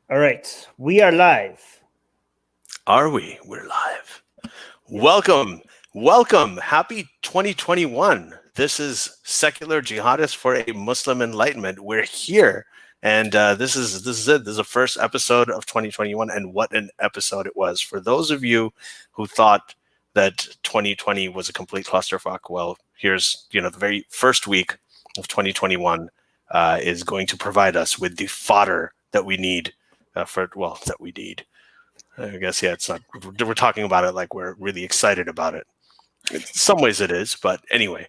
All right, we are live. Are we? We're live. Welcome. Welcome. Happy 2021. This is Secular Jihadists for a Muslim Enlightenment. We're here. And this is it. This is the first episode of 2021. And what an episode it was. For those of you who thought that 2020 was a complete clusterfuck, well, here's, the very first week of 2021 is going to provide us with the fodder that we need that we need. I guess, yeah, it's not, we're talking about it like we're really excited about it. In some ways it is, but anyway.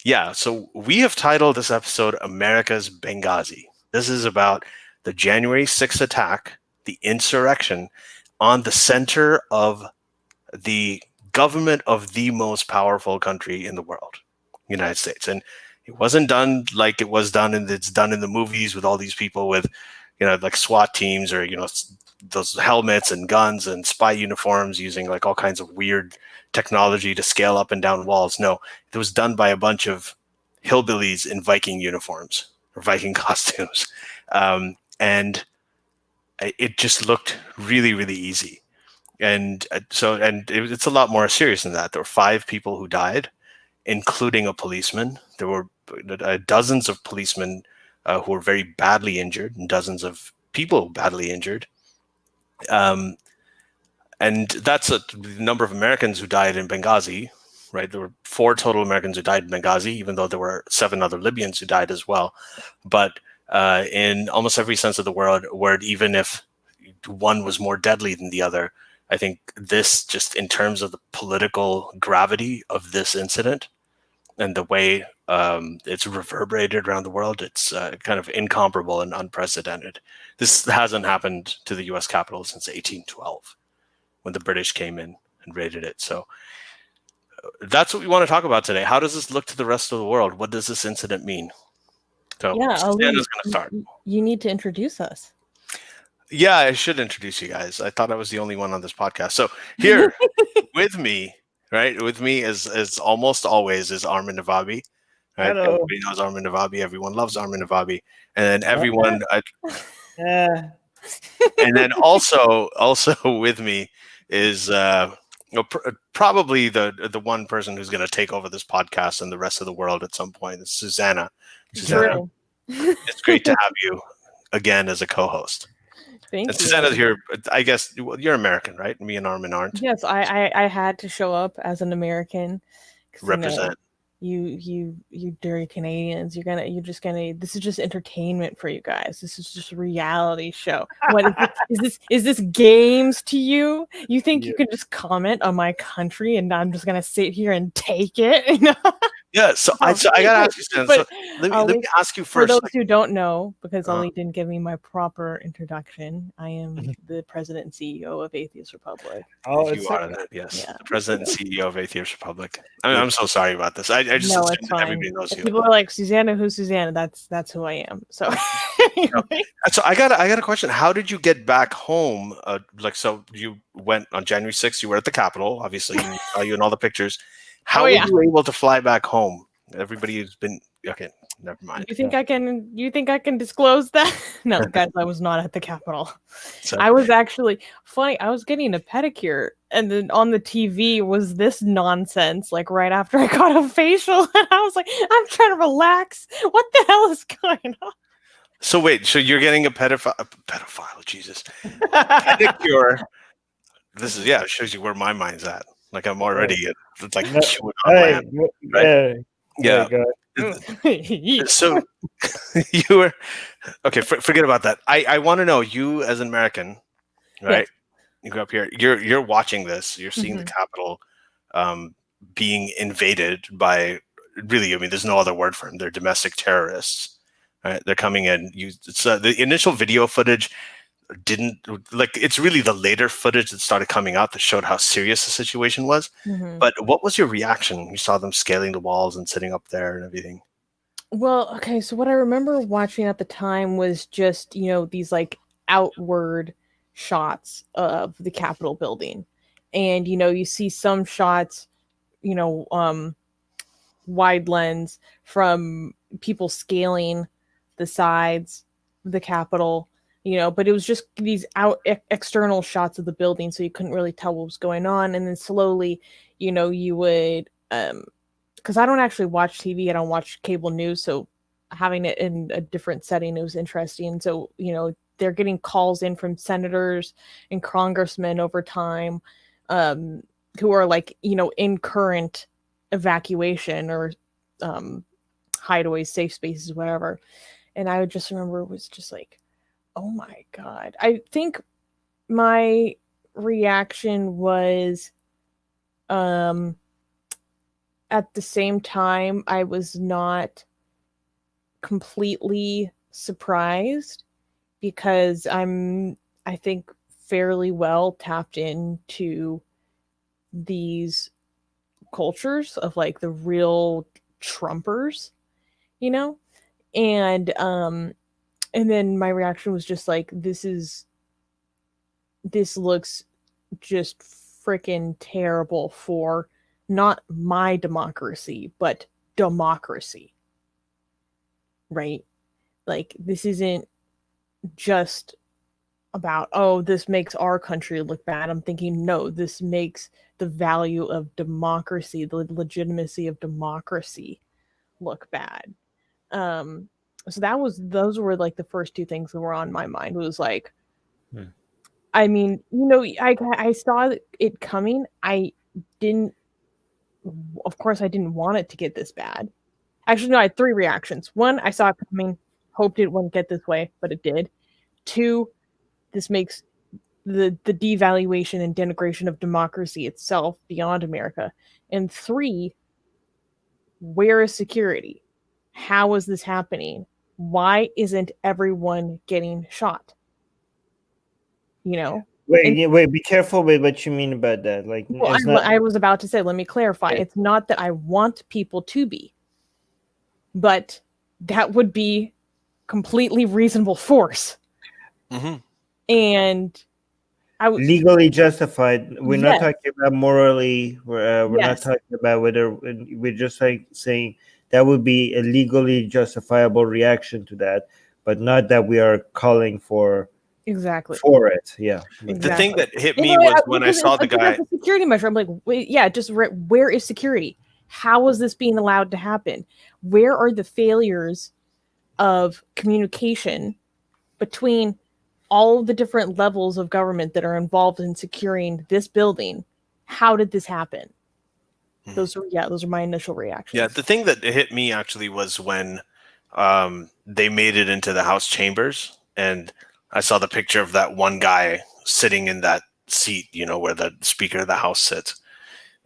Yeah, so we have titled this episode America's Benghazi. This is about the January 6th attack, the insurrection on the center of the government of the most powerful country in the world, United States. And it wasn't done like it was done, and it's done in the movies with all these people with, like SWAT teams or, those helmets and guns and spy uniforms using like all kinds of weird technology to scale up and down walls. No, it was done by a bunch of hillbillies in Viking uniforms or Viking costumes. And it just looked really, really easy. And it's a lot more serious than that. There were 5 people who died, including a policeman. There were dozens of policemen who were very badly injured, and dozens of people badly injured. And that's the number of Americans who died in Benghazi, right? There were 4 total Americans who died in Benghazi, even though there were 7 other Libyans who died as well. But in almost every sense of the word, even if one was more deadly than the other, I think this, just in terms of the political gravity of this incident and the way it's reverberated around the world, it's kind of incomparable and unprecedented. This hasn't happened to the U.S. Capitol since 1812, when the British came in and raided it. So that's what we want to talk about today. How does this look to the rest of the world? What does this incident mean? So Susanna's going to start. You need to introduce us. Yeah, I should introduce you guys. I thought I was the only one on this podcast. So here with me, right? With me as almost always is Armin Navabi. Right? Hello. Everybody knows Armin Navabi. Everyone loves Armin Navabi. And then everyone... and then also with me is probably the one person who's going to take over this podcast and the rest of the world at some point. It's Susanna. Susanna, it's great to have you again as a co-host. Thank you. Susanna's here. I guess you're American, right? Me and Armin aren't. Yes, I had to show up as an American. Represent. You dirty Canadians, this is just entertainment for you guys. This is just a reality show. What is this games to you? You think you can just comment on my country and I'm just gonna sit here and take it? Yeah, so I gotta ask you, Susanna. So let me ask you first. For those who don't know, because Ali didn't give me my proper introduction, I am the president and CEO of Atheist Republic. Oh, you are that, yes. Yeah. The president and CEO of Atheist Republic. I'm so sorry about this. I just assumed that everybody knows you. People are like, Susanna, who's Susanna? That's who I am. So anyway. So I got a question. How did you get back home? So you went on January 6th, you were at the Capitol, obviously, you saw you in all the pictures. How were you able to fly back home? Everybody who's been okay. Never mind. You think I can disclose that? No, guys, I was not at the Capitol. So, I was actually funny. I was getting a pedicure, and then on the TV was this nonsense. Like right after I got a facial, and I was like, I'm trying to relax. What the hell is going on? So wait, so you're getting a pedophile? Jesus, pedicure. This is it shows you where my mind's at. Like I'm already like chewing on land, right? Yeah. So you were okay. Forget about that. I want to know, you as an American, right? Yes. You grew up here. You're watching this. You're seeing the Capitol being invaded by, really, I mean, there's no other word for them. They're domestic terrorists. Right? They're coming in. The initial video footage didn't, like, it's really the later footage that started coming out that showed how serious the situation was. But what was your reaction when you saw them scaling the walls and sitting up there and everything? Well, okay, so what I remember watching at the time was just, these like outward shots of the Capitol building. And, you see some shots, wide lens from people scaling the sides of the Capitol. but it was just these external shots of the building, so you couldn't really tell what was going on. And then slowly, you would, because I don't actually watch TV, I don't watch cable news, so having it in a different setting, it was interesting. So, they're getting calls in from senators and congressmen over time, who are like, in current evacuation or hideaways, safe spaces, whatever. And I would just remember it was just like, oh my God. I think my reaction was, at the same time, I was not completely surprised because I think, fairly well tapped into these cultures of like the real Trumpers, and then my reaction was just like, this looks just freaking terrible for not my democracy, but democracy. Right? Like, this isn't just about, oh, this makes our country look bad. I'm thinking, no, this makes the value of democracy, the legitimacy of democracy look bad. So those were like the first two things that were on my mind. Was like, I mean, I saw it coming. Of course, I didn't want it to get this bad. Actually, no, I had three reactions. One, I saw it coming, hoped it wouldn't get this way, but it did. Two, this makes the devaluation and denigration of democracy itself beyond America. And three, where is security? How is this happening? Why isn't everyone getting shot? Wait, be careful with what you mean about that. Like, well, I was about to say, let me clarify. Okay. It's not that I want people to be, but that would be completely reasonable force. Mm-hmm. And legally justified. We're not talking about morally. We're not talking about whether we're just like saying that would be a legally justifiable reaction to that, but not that we are calling for for it. Yeah. Exactly. The thing that hit me was when I saw the guy. The security measure. I'm like, wait, yeah, just where is security? How is this being allowed to happen? Where are the failures of communication between all of the different levels of government that are involved in securing this building? How did this happen? Those are my initial reactions. Yeah, the thing that hit me actually was when they made it into the House chambers, and I saw the picture of that one guy sitting in that seat, where the Speaker of the House sits.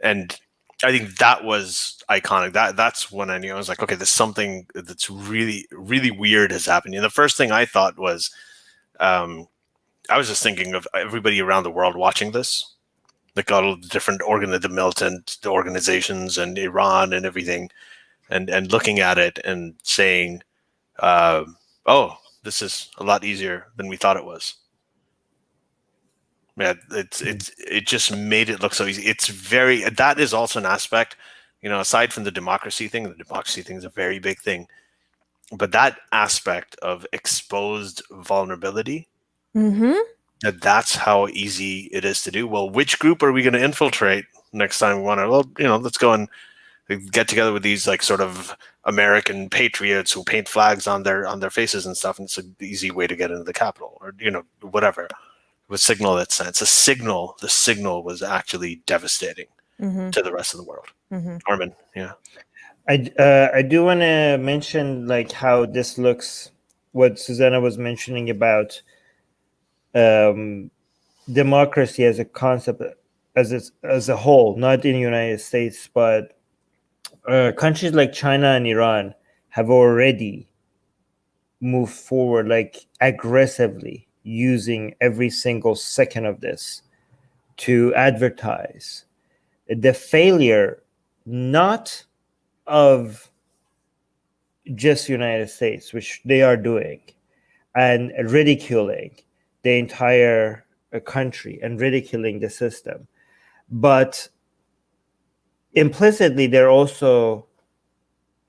And I think that was iconic. That's when I knew. I was like, okay, there's something that's really, really weird has happened. And the first thing I thought was, I was just thinking of everybody around the world watching this, like all of the different the militant organizations and Iran and everything, and looking at it and saying, oh, this is a lot easier than we thought it was. Yeah, it just made it look so easy. That is also an aspect, aside from the democracy thing is a very big thing, but that aspect of exposed vulnerability, that's how easy it is to do. Well, which group are we going to infiltrate next time we want to? Well, let's go and get together with these like sort of American patriots who paint flags on their faces and stuff, and it's an easy way to get into the Capitol, or whatever. It was signal that sense. The signal was actually devastating to the rest of the world. Armin, yeah. I do want to mention like how this looks. What Susanna was mentioning about democracy as a concept, as a whole, not in the United States, but countries like China and Iran have already moved forward like aggressively, using every single second of this to advertise the failure, not of just the United States, which they are doing, and ridiculing the entire country and ridiculing the system, but implicitly they're also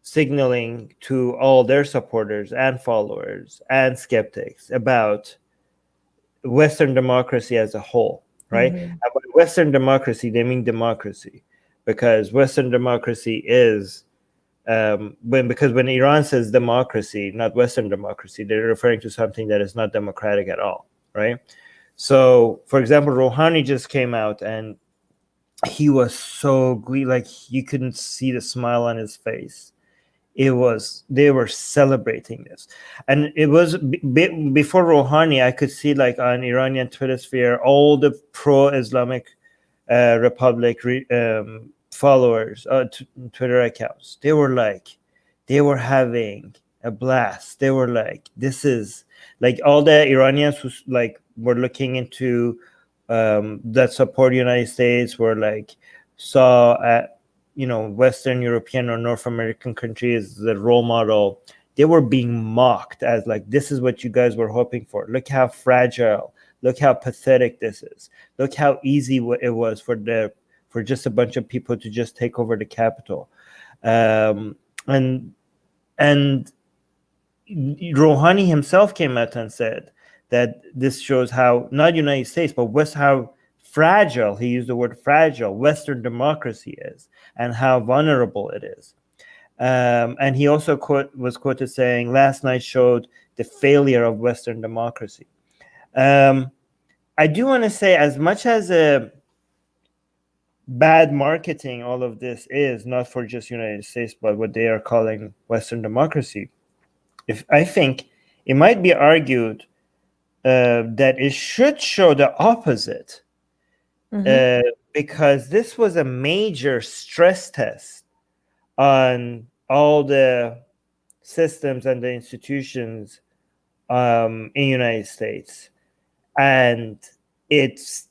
signaling to all their supporters and followers and skeptics about Western democracy as a whole, right? Mhm. And by Western democracy, they mean democracy, because Western democracy is when Iran says democracy, not Western democracy, they're referring to something that is not democratic at all, right? So, for example, Rouhani just came out and he was so glee, like you couldn't see the smile on his face. They were celebrating this, and it was before Rouhani. I could see, like, on Iranian Twitter sphere, all the pro-Islamic Republic followers, Twitter accounts. They were having a blast. They were like, this is like all the Iranians who like were looking into that support the United States, were like saw Western European or North American countries the role model. They were being mocked as like, this is what you guys were hoping for. Look how fragile, look how pathetic this is. Look how easy it was for just a bunch of people to just take over the capital. And Rouhani himself came out and said that this shows how, not United States, but how fragile, he used the word fragile, Western democracy is, and how vulnerable it is. And he also was quoted saying, last night showed the failure of Western democracy. I do want to say, as much as a bad marketing all of this is, not for just United States, but what they are calling Western democracy, I think it might be argued that it should show the opposite. Because this was a major stress test on all the systems and the institutions in the United States, and it stood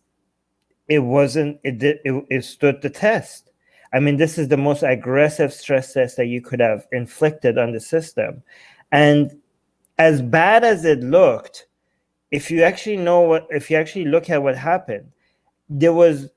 the test. I mean, this is the most aggressive stress test that you could have inflicted on the system, and as bad as it looked, if you actually look at what happened, there was,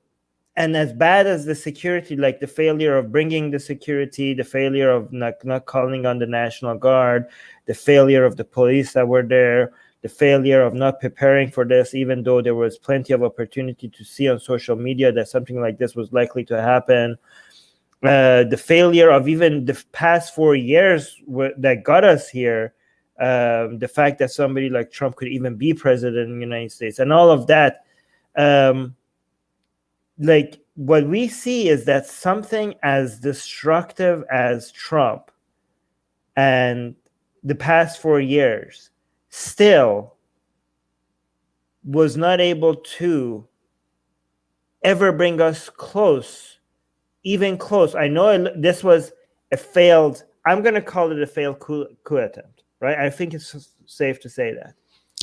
and as bad as the security, like the failure of bringing the security, the failure of not calling on the National Guard, the failure of the police that were there, the failure of not preparing for this, even though there was plenty of opportunity to see on social media that something like this was likely to happen. The failure of even the past 4 years that got us here, the fact that somebody like Trump could even be president in the United States, and all of that. Like, what we see is that something as destructive as Trump and the past 4 years still was not able to ever bring us close, even close. I know this was a failed, I'm going to call it a failed coup attempt, right? I think it's safe to say that.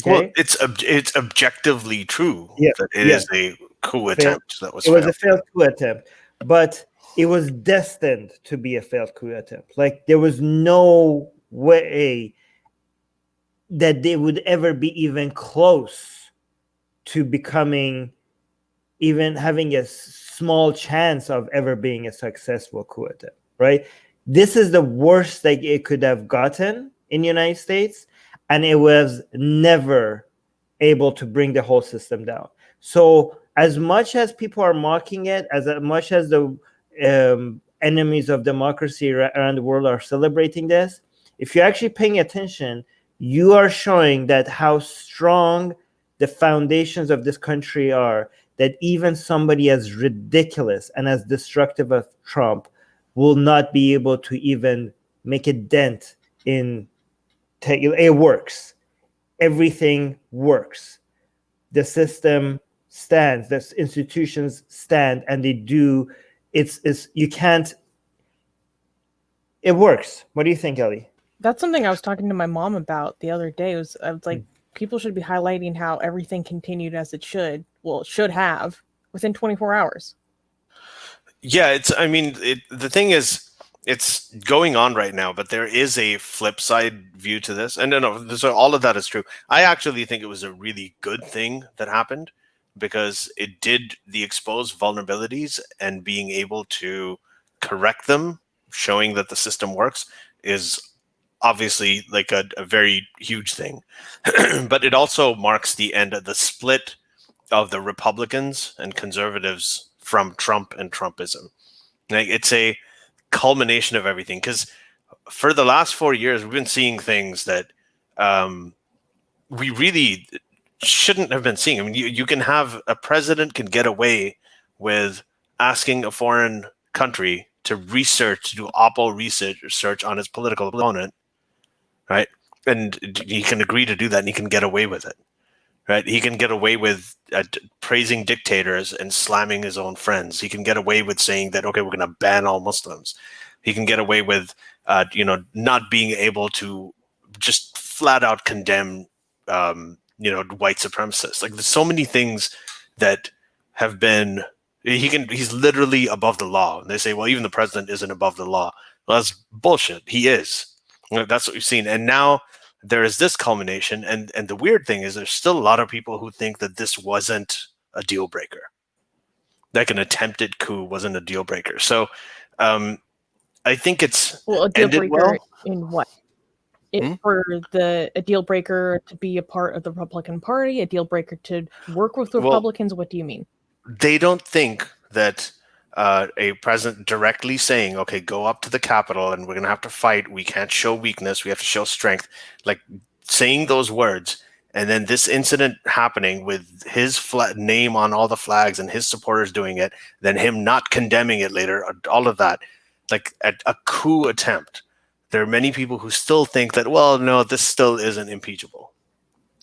Okay? Well, it's objectively true that it is a coup attempt that was failed. It was a failed coup attempt, but it was destined to be a failed coup attempt. Like, there was no way that they would ever be even close to becoming, even having a small chance of ever being a successful coup attempt, right? This is the worst that it could have gotten in the United States, and it was never able to bring the whole system down. So as much as people are mocking it, as much as the enemies of democracy around the world are celebrating this, if you're actually paying attention, you are showing that how strong the foundations of this country are, that even somebody as ridiculous and as destructive as Trump will not be able to even make a dent in it. Works. Everything works. The system stands, the institutions stand, and they do. You can't. It works. What do you think, Ellie? That's something I was talking to my mom about the other day. I was like, people should be highlighting how everything continued as it should. Well, it should have within 24 hours. Yeah, the thing is, it's going on right now, but there is a flip side view to this. And so all of that is true. I actually think it was a really good thing that happened, because it did the exposed vulnerabilities, and being able to correct them, showing that the system works, is obviously like a very huge thing, but it also marks the end of the split of the Republicans and conservatives from Trump and Trumpism. Like, it's a culmination of everything, because for the last 4 years, we've been seeing things that we really shouldn't have been seeing. I mean, you can have a president can get away with asking a foreign country to do oppo research on his political opponent, right? And he can agree to do that, and he can get away with it, right? He can get away with praising dictators and slamming his own friends. He can get away with saying that, okay, we're going to ban all Muslims. He can get away with, not being able to just flat out condemn, white supremacists. Like, there's so many things that have been. He's literally above the law. And they say, well, even the president isn't above the law. Well, that's bullshit. He is. That's what we've seen. And now there is this culmination. And the weird thing is there's still a lot of people who think that this wasn't a deal breaker. Like, an attempted coup wasn't a deal breaker. So I think it's a deal breaker in what? For a deal breaker to be a part of the Republican Party, a deal breaker to work with Republicans. What do you mean? They don't think that a president directly saying, okay, go up to the Capitol and we're going to have to fight. We can't show weakness. We have to show strength. Like, saying those words, and then this incident happening with his name on all the flags and his supporters doing it, then him not condemning it later, all of that, like a coup attempt. There are many people who still think that, well, no, this still isn't impeachable.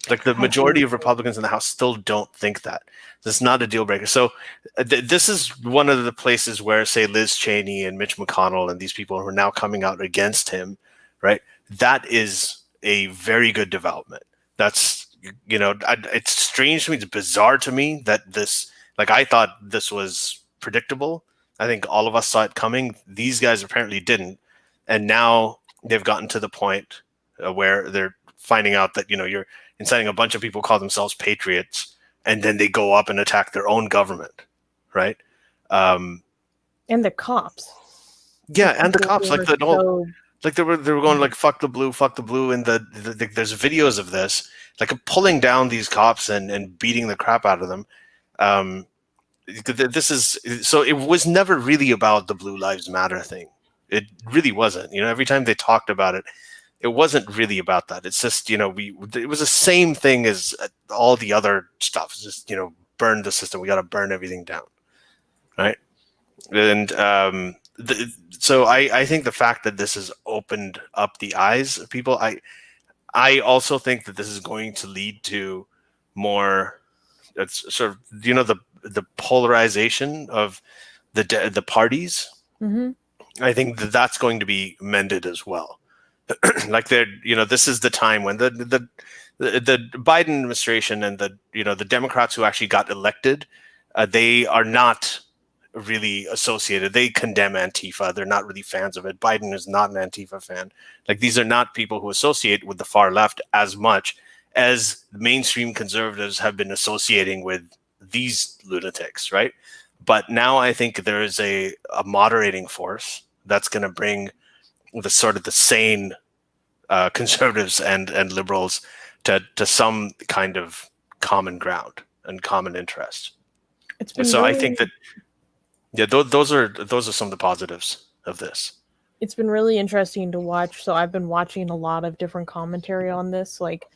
Like, the majority of Republicans in the House still don't think that. This is not a deal breaker. So this is one of the places where, say, Liz Cheney and Mitch McConnell and these people who are now coming out against him, right? That is a very good development. That's, it's strange to me. It's bizarre to me that this, like, I thought this was predictable. I think all of us saw it coming. These guys apparently didn't. And now they've gotten to the point where they're finding out that, you're inciting a bunch of people who call themselves patriots, and then they go up and attack their own government, right? And the cops. Yeah, and the cops, like they were going like fuck the blue, and there's videos of this, like, pulling down these cops and beating the crap out of them. This is so it was never really about the Blue Lives Matter thing. It really wasn't. Every time they talked about it, it wasn't really about that. It's just, it was the same thing as all the other stuff. It's just, burn the system. We got to burn everything down, right? And so I think the fact that this has opened up the eyes of people, I also think that this is going to lead to more. It's sort of, the polarization of the parties. Mm-hmm. I think that's going to be mended as well. Like, this is the time when the Biden administration and the Democrats who actually got elected, they are not really associated. They condemn Antifa. They're not really fans of it. Biden is not an Antifa fan. Like, these are not people who associate with the far left as much as mainstream conservatives have been associating with these lunatics, right? But now I think there is a moderating force that's going to bring the sort of the sane conservatives and liberals to some kind of common ground and common interest. So I think that, those are some of the positives of this. It's been really interesting to watch. So I've been watching a lot of different commentary on this, like,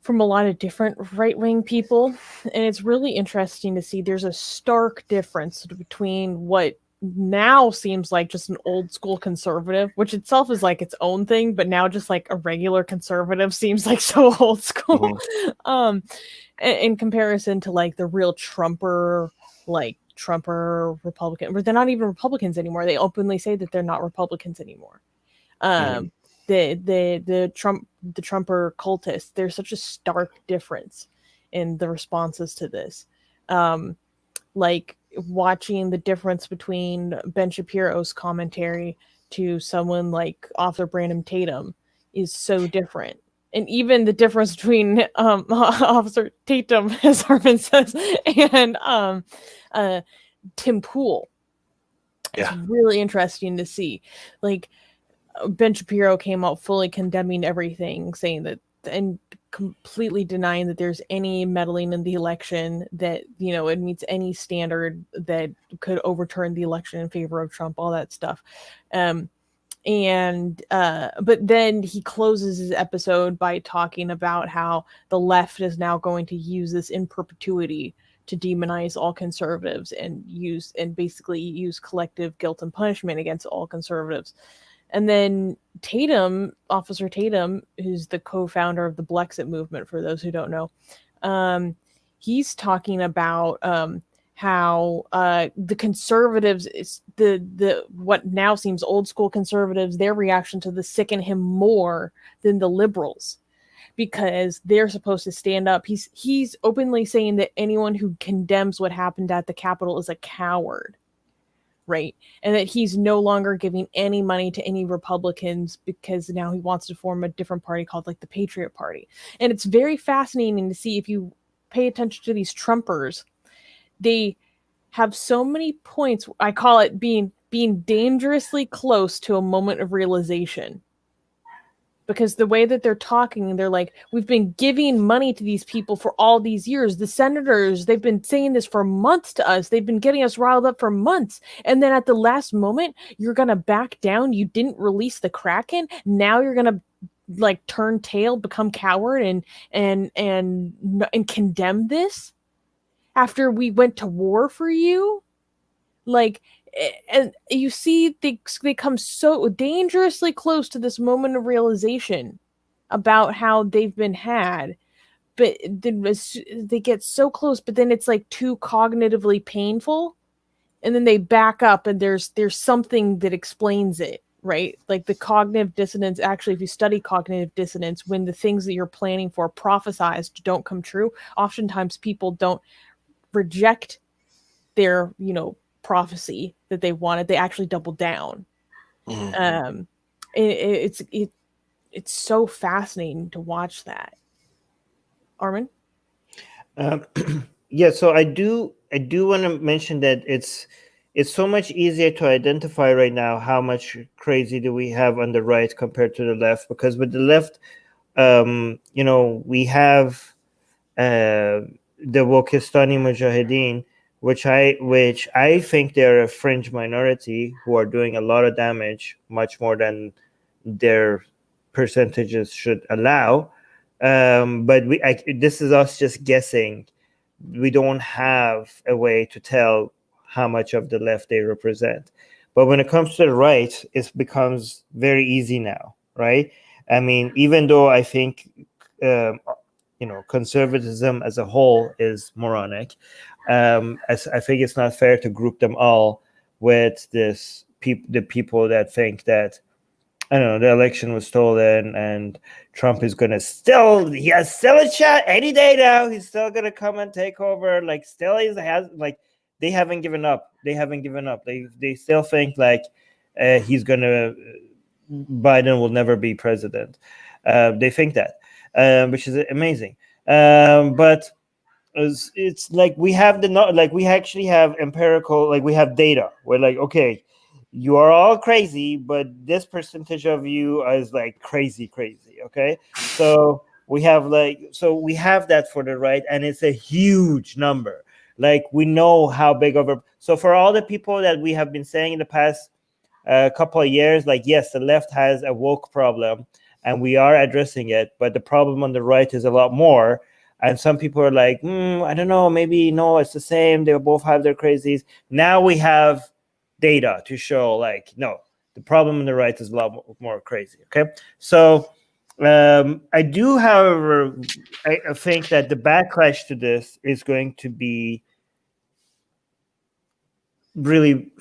from a lot of different right-wing people, and it's really interesting to see there's a stark difference between what now seems like just an old school conservative, which itself is like its own thing, but now just like a regular conservative seems like so old school. Mm-hmm. In comparison to like the real Trumper Republican, but they're not even Republicans anymore. They openly say that they're not Republicans anymore. The Trumper cultists, there's such a stark difference in the responses to this. Like, watching the difference between Ben Shapiro's commentary to someone like author Brandon Tatum is so different. And even the difference between Officer Tatum, as Arvin says, and Tim Pool. It's really interesting to see. Like, Ben Shapiro came out fully condemning everything, saying that and completely denying that there's any meddling in the election, that, you know, it meets any standard that could overturn the election in favor of Trump, all that stuff. But then he closes his episode by talking about how the left is now going to use this in perpetuity to demonize all conservatives and basically use collective guilt and punishment against all conservatives. And then Officer Tatum, who's the co-founder of the Blexit movement, for those who don't know, he's talking about how the conservatives, the what now seems old school conservatives, their reaction to this sicken him more than the liberals, because they're supposed to stand up. He's openly saying that anyone who condemns what happened at the Capitol is a coward. Right. And that he's no longer giving any money to any Republicans because now he wants to form a different party called like the Patriot Party. And it's very fascinating to see, if you pay attention to these Trumpers, they have so many points. I call it being dangerously close to a moment of realization. Because the way that they're talking, they're like, we've been giving money to these people for all these years. The senators, they've been saying this for months to us. They've been getting us riled up for months. And then at the last moment, you're going to back down. You didn't release the Kraken. Now you're going to like turn tail, become coward and condemn this after we went to war for you. Like, and you see they come so dangerously close to this moment of realization about how they've been had, but then they get so close, but then it's like too cognitively painful, and then they back up, and there's something that explains it, right? Like the cognitive dissonance. Actually, if you study cognitive dissonance, when the things that you're planning for, prophesized, don't come true, oftentimes people don't reject their, you know, prophecy that they wanted. They actually double down. Mm-hmm. It's so fascinating to watch that. Armin? Yeah, so I do want to mention that it's so much easier to identify right now how much crazy do we have on the right compared to the left, because with the left, you know, we have the Wokistani Mujahideen, which I think they're a fringe minority who are doing a lot of damage, much more than their percentages should allow. But this is us just guessing. We don't have a way to tell how much of the left they represent. But when it comes to the right, it becomes very easy now, right? I mean, even though I think you know, conservatism as a whole is moronic, I think it's not fair to group them all with the people that think that, I don't know, the election was stolen and Trump is going to he has still a shot any day now. He's still going to come and take over. Like, still they haven't given up. They still think like Biden will never be president. They think that, which is amazing. But it's like we actually have empirical, like we have data. We're like, okay, you are all crazy, but this percentage of you is like crazy. Okay, so we have that for the right, and it's a huge number. Like, we know how big of a, so for all the people that we have been saying in the past couple of years, like, yes, the left has a woke problem and we are addressing it, but the problem on the right is a lot more. And some people are like, I don't know, maybe no, it's the same. They both have their crazies. Now we have data to show, like, no, the problem on the right is a lot more crazy. Okay, so I do, however, I think that the backlash to this is going to be really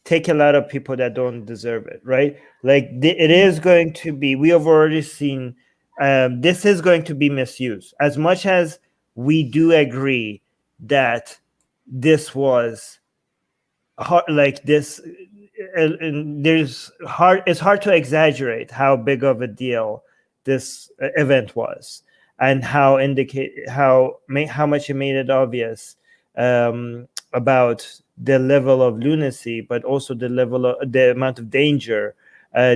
take a lot of people that don't deserve it, right? Like, it is going to be, we have already seen, this is going to be misused. As much as we do agree that this was hard, like this, it's hard to exaggerate how big of a deal this event was, and how much it made it obvious about the level of lunacy, but also the amount of danger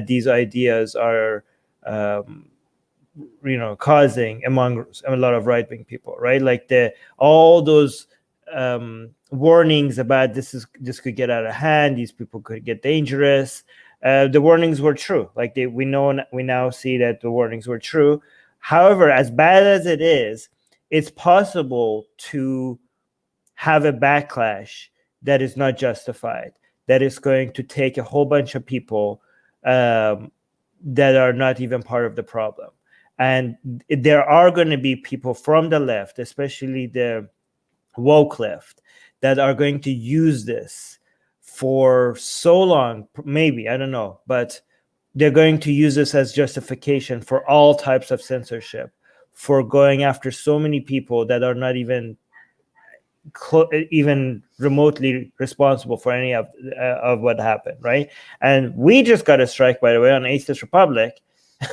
these ideas are causing among a lot of right-wing people, right? Like all those warnings about this could get out of hand, these people could get dangerous. The warnings were true. Like we now see that the warnings were true. However, as bad as it is, it's possible to have a backlash that is not justified, that is going to take a whole bunch of people that are not even part of the problem. And there are going to be people from the left, especially the woke left, that are going to use this for so long, maybe, I don't know, but they're going to use this as justification for all types of censorship, for going after so many people that are not even remotely responsible for any of what happened, right? And we just got a strike, by the way, on Atheist Republic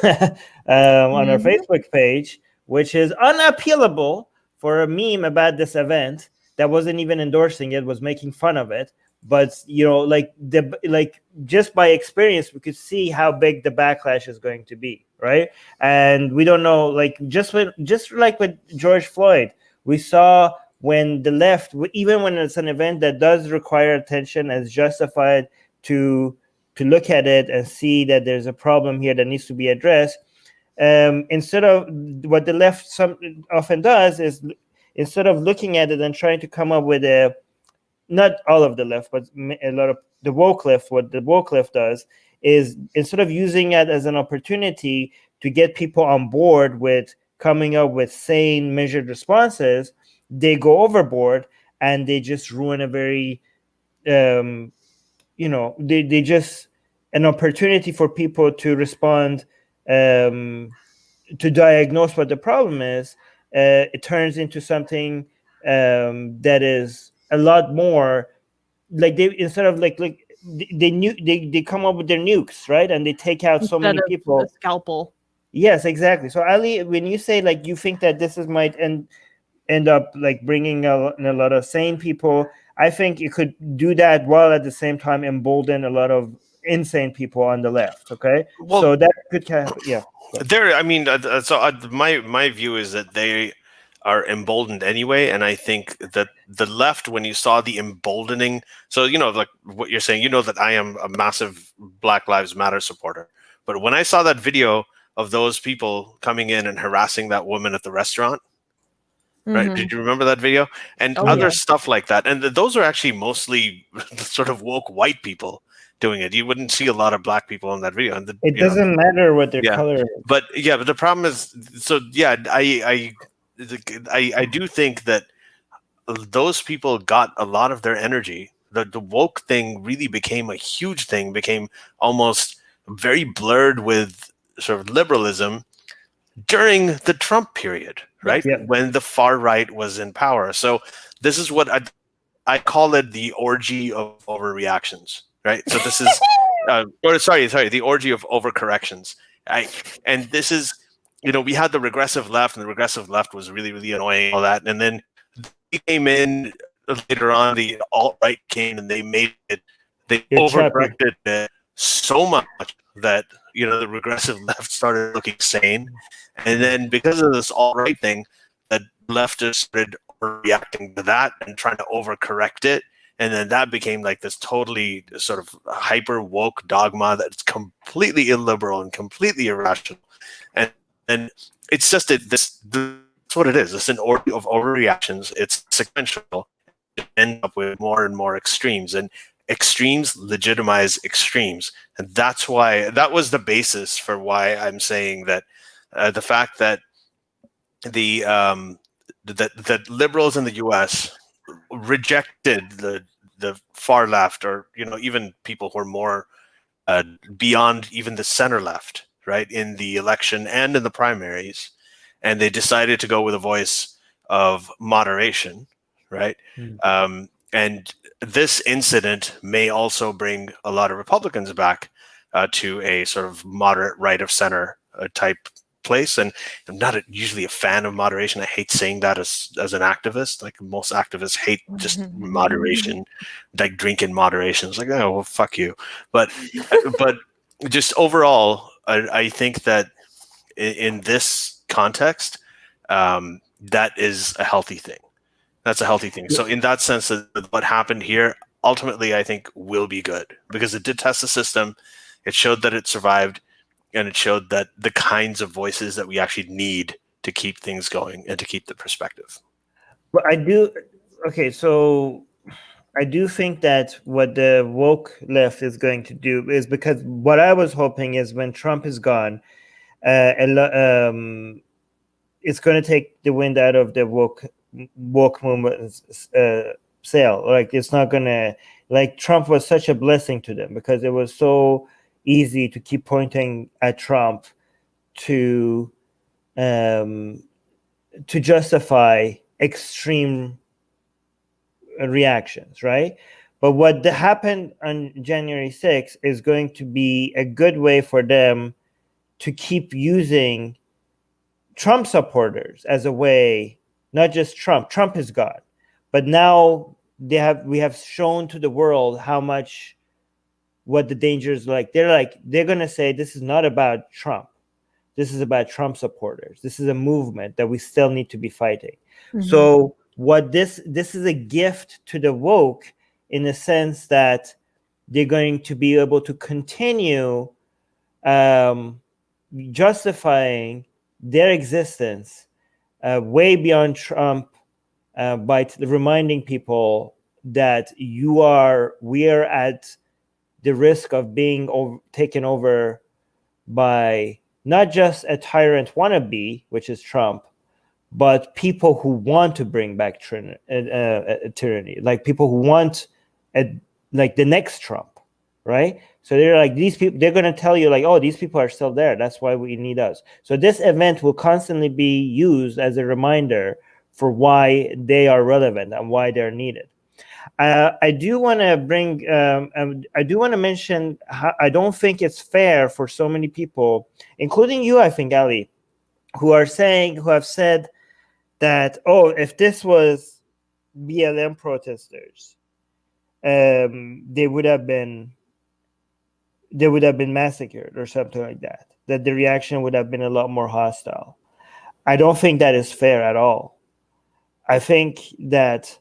on our Facebook page, which is unappealable for a meme about this event that wasn't even endorsing it, was making fun of it. But just by experience, we could see how big the backlash is going to be, right? And we don't know, just like with George Floyd, we saw when the left, even when it's an event that does require attention and is justified to look at it and see that there's a problem here that needs to be addressed, instead of what the left often does is, instead of looking at it and trying to come up with not all of the left, but a lot of the woke left, what the woke left does is, instead of using it as an opportunity to get people on board with coming up with sane, measured responses, they go overboard and they just ruin a very, they just an opportunity for people to respond, to diagnose what the problem is. It turns into something that is a lot more like they come up with their nukes, right? And they take out so many people. A scalpel. Yes, exactly. So Ali, when you say you think that this might end up bringing a lot of sane people, I think you could do that while at the same time embolden a lot of insane people on the left. Okay, well, so that could my view is that they are emboldened anyway, and I think that the left, when you saw the emboldening, so like what you're saying, that I am a massive Black Lives Matter supporter, but when I saw that video of those people coming in and harassing that woman at the restaurant, right? Did you remember that video? And other stuff like that. And those are actually mostly sort of woke white people doing it. You wouldn't see a lot of black people in that video. And it doesn't matter what their color is. But the problem is, I do think that those people got a lot of their energy. The woke thing really became a huge thing, became almost very blurred with sort of liberalism during the Trump period, right? Yeah. When the far right was in power. So this is what I call it, the orgy of overreactions, right? So this is, the orgy of overcorrections. And this is, we had the regressive left, and the regressive left was really, really annoying, all that. And then they came in later on, the alt-right came and they made it, they overcorrected it so much that, the regressive left started looking sane. And then because of this alt-right thing, the leftists started reacting to that and trying to overcorrect it. And then that became like this totally sort of hyper woke dogma that's completely illiberal and completely irrational. And it's just that's what it is. It's an orgy of overreactions. It's sequential. It ends up with more and more extremes, and extremes legitimize extremes. And that's why, that was the basis for why I'm saying that the fact that that liberals in the U.S. rejected the far left, or even people who are more beyond even the center left, right, in the election and in the primaries, and they decided to go with a voice of moderation, right? And this incident may also bring a lot of Republicans back to a sort of moderate right of center type place. And I'm not usually a fan of moderation. I hate saying that as an activist. Like, most activists hate just moderation, like drinking moderation. It's like, oh, well, fuck you. But just overall, I think that in this context, that is a healthy thing. That's a healthy thing. So in that sense, what happened here ultimately, I think, will be good because it did test the system. It showed that it survived, and it showed that the kinds of voices that we actually need to keep things going and to keep the perspective. But so I do think that what the woke left is going to do is, because what I was hoping is when Trump is gone, it's going to take the wind out of the woke movement's sail. Like, it's not going to, like, Trump was such a blessing to them because it was so easy to keep pointing at Trump to justify extreme reactions, right? But what happened on January 6th is going to be a good way for them to keep using Trump supporters as a way, not just Trump. Trump is gone, but now we have shown to the world how much, what the danger is like. They're going to say this is not about Trump. This is about Trump supporters. This is a movement that we still need to be fighting. Mm-hmm. So what this is a gift to the woke in the sense that they're going to be able to continue justifying their existence way beyond Trump by reminding people that we are at the risk of being taken over by not just a tyrant wannabe, which is Trump, but people who want to bring back tyranny, like people who want like the next Trump, right? So they're like, these people, they're going to tell you like, oh, these people are still there. That's why we need us. So this event will constantly be used as a reminder for why they are relevant and why they're needed. I do want to mention how I don't think it's fair for so many people, including you, I think, Ali, who have said that, oh, if this was BLM protesters, they would have been massacred or something like that. That the reaction would have been a lot more hostile. I don't think that is fair at all. I think that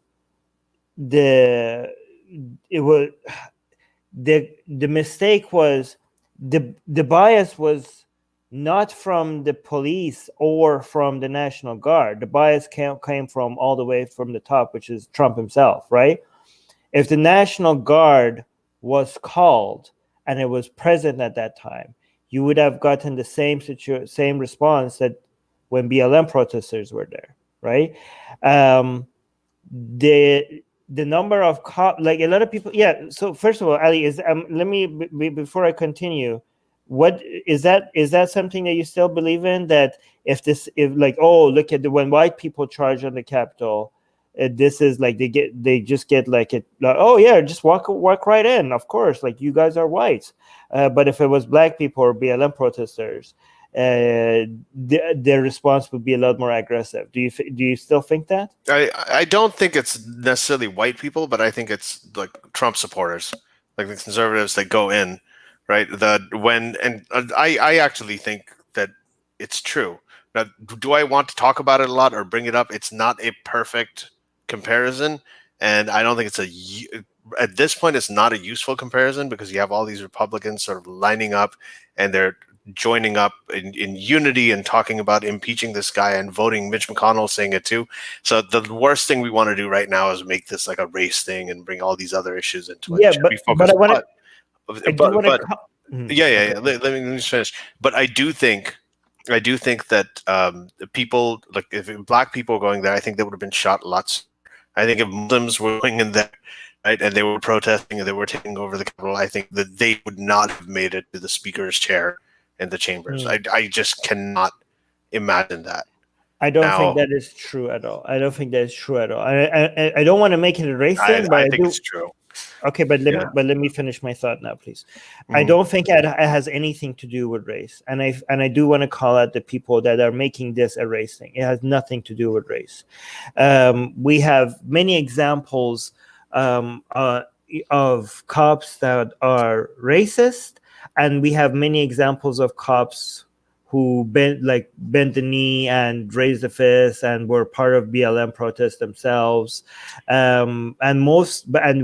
the mistake was the bias was not from the police or from the National Guard. The bias came from all the way from the top, which is Trump himself, right? If the National Guard was called and it was present at that time, you would have gotten the same response that when BLM protesters were there, right? The number of like a lot of people, yeah. So first of all, Ali, is let me before I continue, what is that something that you still believe in, that if like, oh, look at when white people charge on the Capitol, this is like they just get like it, like, oh yeah, just walk right in, of course, like you guys are white, but if it was black people or BLM protesters, their response would be a lot more aggressive. Do you still think that? I don't think it's necessarily white people, but I think it's like Trump supporters, like the conservatives that go in, right? I actually think that it's true. Now, do I want to talk about it a lot or bring it up? It's not a perfect comparison, and I don't think at this point it's not a useful comparison because you have all these Republicans sort of lining up and they're joining up in unity and talking about impeaching this guy and voting Mitch McConnell saying it too. So the worst thing we want to do right now is make this like a race thing and bring all these other issues into it. Yeah, but I want to. Yeah. Let me just finish. But I do think that people, like if black people were going there, I think they would have been shot lots. I think if Muslims were going in there, right, and they were protesting and they were taking over the Capitol, I think that they would not have made it to the speaker's chair in the chambers. I just cannot imagine that. I don't think that is true at all. I don't want to make it a race thing, but I think it's true. Okay, but let me finish my thought now, please. Mm-hmm. I don't think it has anything to do with race, and I do want to call out the people that are making this a race thing. It has nothing to do with race. We have many examples of cops that are racist. And we have many examples of cops who bent the knee and raised the fist and were part of BLM protests themselves, and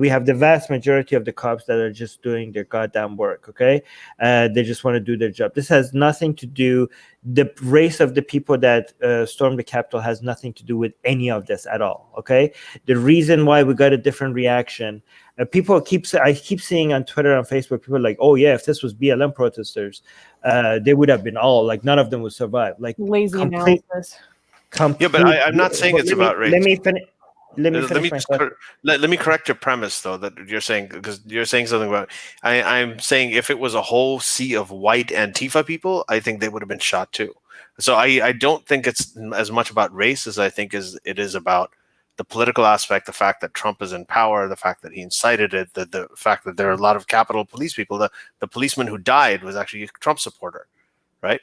we have the vast majority of the cops that are just doing their goddamn work. Okay, they just want to do their job. This has nothing to do. The race of the people that stormed the Capitol has nothing to do with any of this at all. Okay, the reason why we got a different reaction. I keep seeing on Twitter and Facebook, people are like, oh yeah, if this was BLM protesters, they would have been all like, none of them would survive. Like Lazy analysis. Yeah, but I'm not saying it's about race. Let me finish my thought. Let me correct your premise though, that you're saying, because you're saying something about. I'm saying if it was a whole sea of white Antifa people, I think they would have been shot too. So I don't think it's as much about race as I think it is about the political aspect, the fact that Trump is in power, the fact that he incited it, the fact that there are a lot of Capitol Police people. The policeman who died was actually a Trump supporter, right?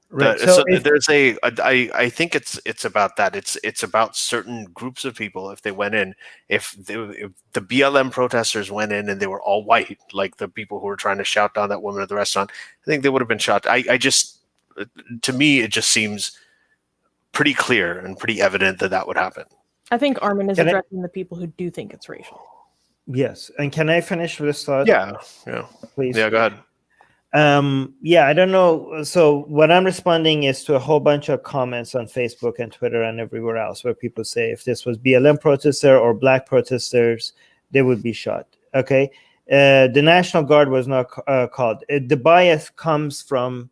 Right. I think it's about that. It's about certain groups of people. If they went in, if the BLM protesters went in and they were all white, like the people who were trying to shout down that woman at the restaurant, I think they would have been shot. To me, it just seems pretty clear and pretty evident that would happen. I think Armin is addressing the people who do think it's racial. Yes. And can I finish this thought? Yeah. Please. Yeah, go ahead. I don't know. So what I'm responding is to a whole bunch of comments on Facebook and Twitter and everywhere else where people say if this was BLM protester or black protesters, they would be shot. Okay. The National Guard was not called. The bias comes from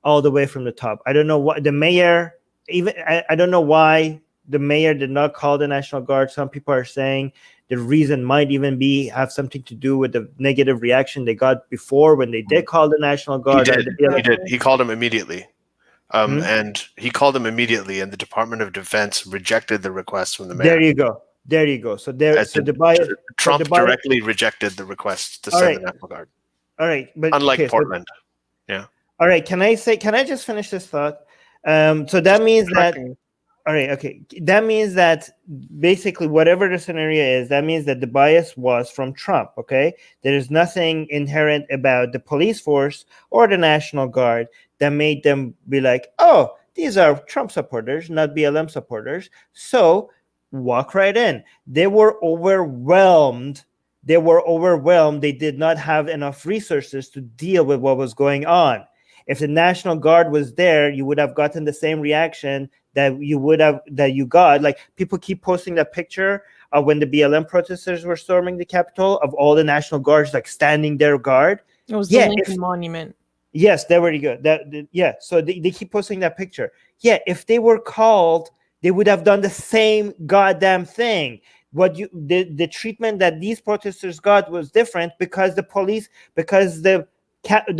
all the way from the top. I don't know what the mayor, I don't know why the mayor did not call the National Guard. Some people are saying the reason might even have something to do with the negative reaction they got before when they did call the National Guard. He did. He called him immediately. And he called him immediately, and the Department of Defense rejected the request from the mayor. There you go. So the bias. Trump directly rejected the request to send the National Guard. All right, but unlike Portland. Yeah. All right. Can I just finish this thought? So that means that. All right. Okay. That means that basically whatever the scenario is, that means that the bias was from Trump. Okay. There is nothing inherent about the police force or the National Guard that made them be like, oh, these are Trump supporters, not BLM supporters. So walk right in. They were overwhelmed. They did not have enough resources to deal with what was going on. If the National Guard was there, you would have gotten the same reaction that you got. Like, people keep posting that picture of when the BLM protesters were storming the Capitol of all the National Guards like standing their guard. It was the Lincoln Monument. Yes, they're very good. So they keep posting that picture. Yeah, if they were called, they would have done the same goddamn thing. The treatment that these protesters got was different because the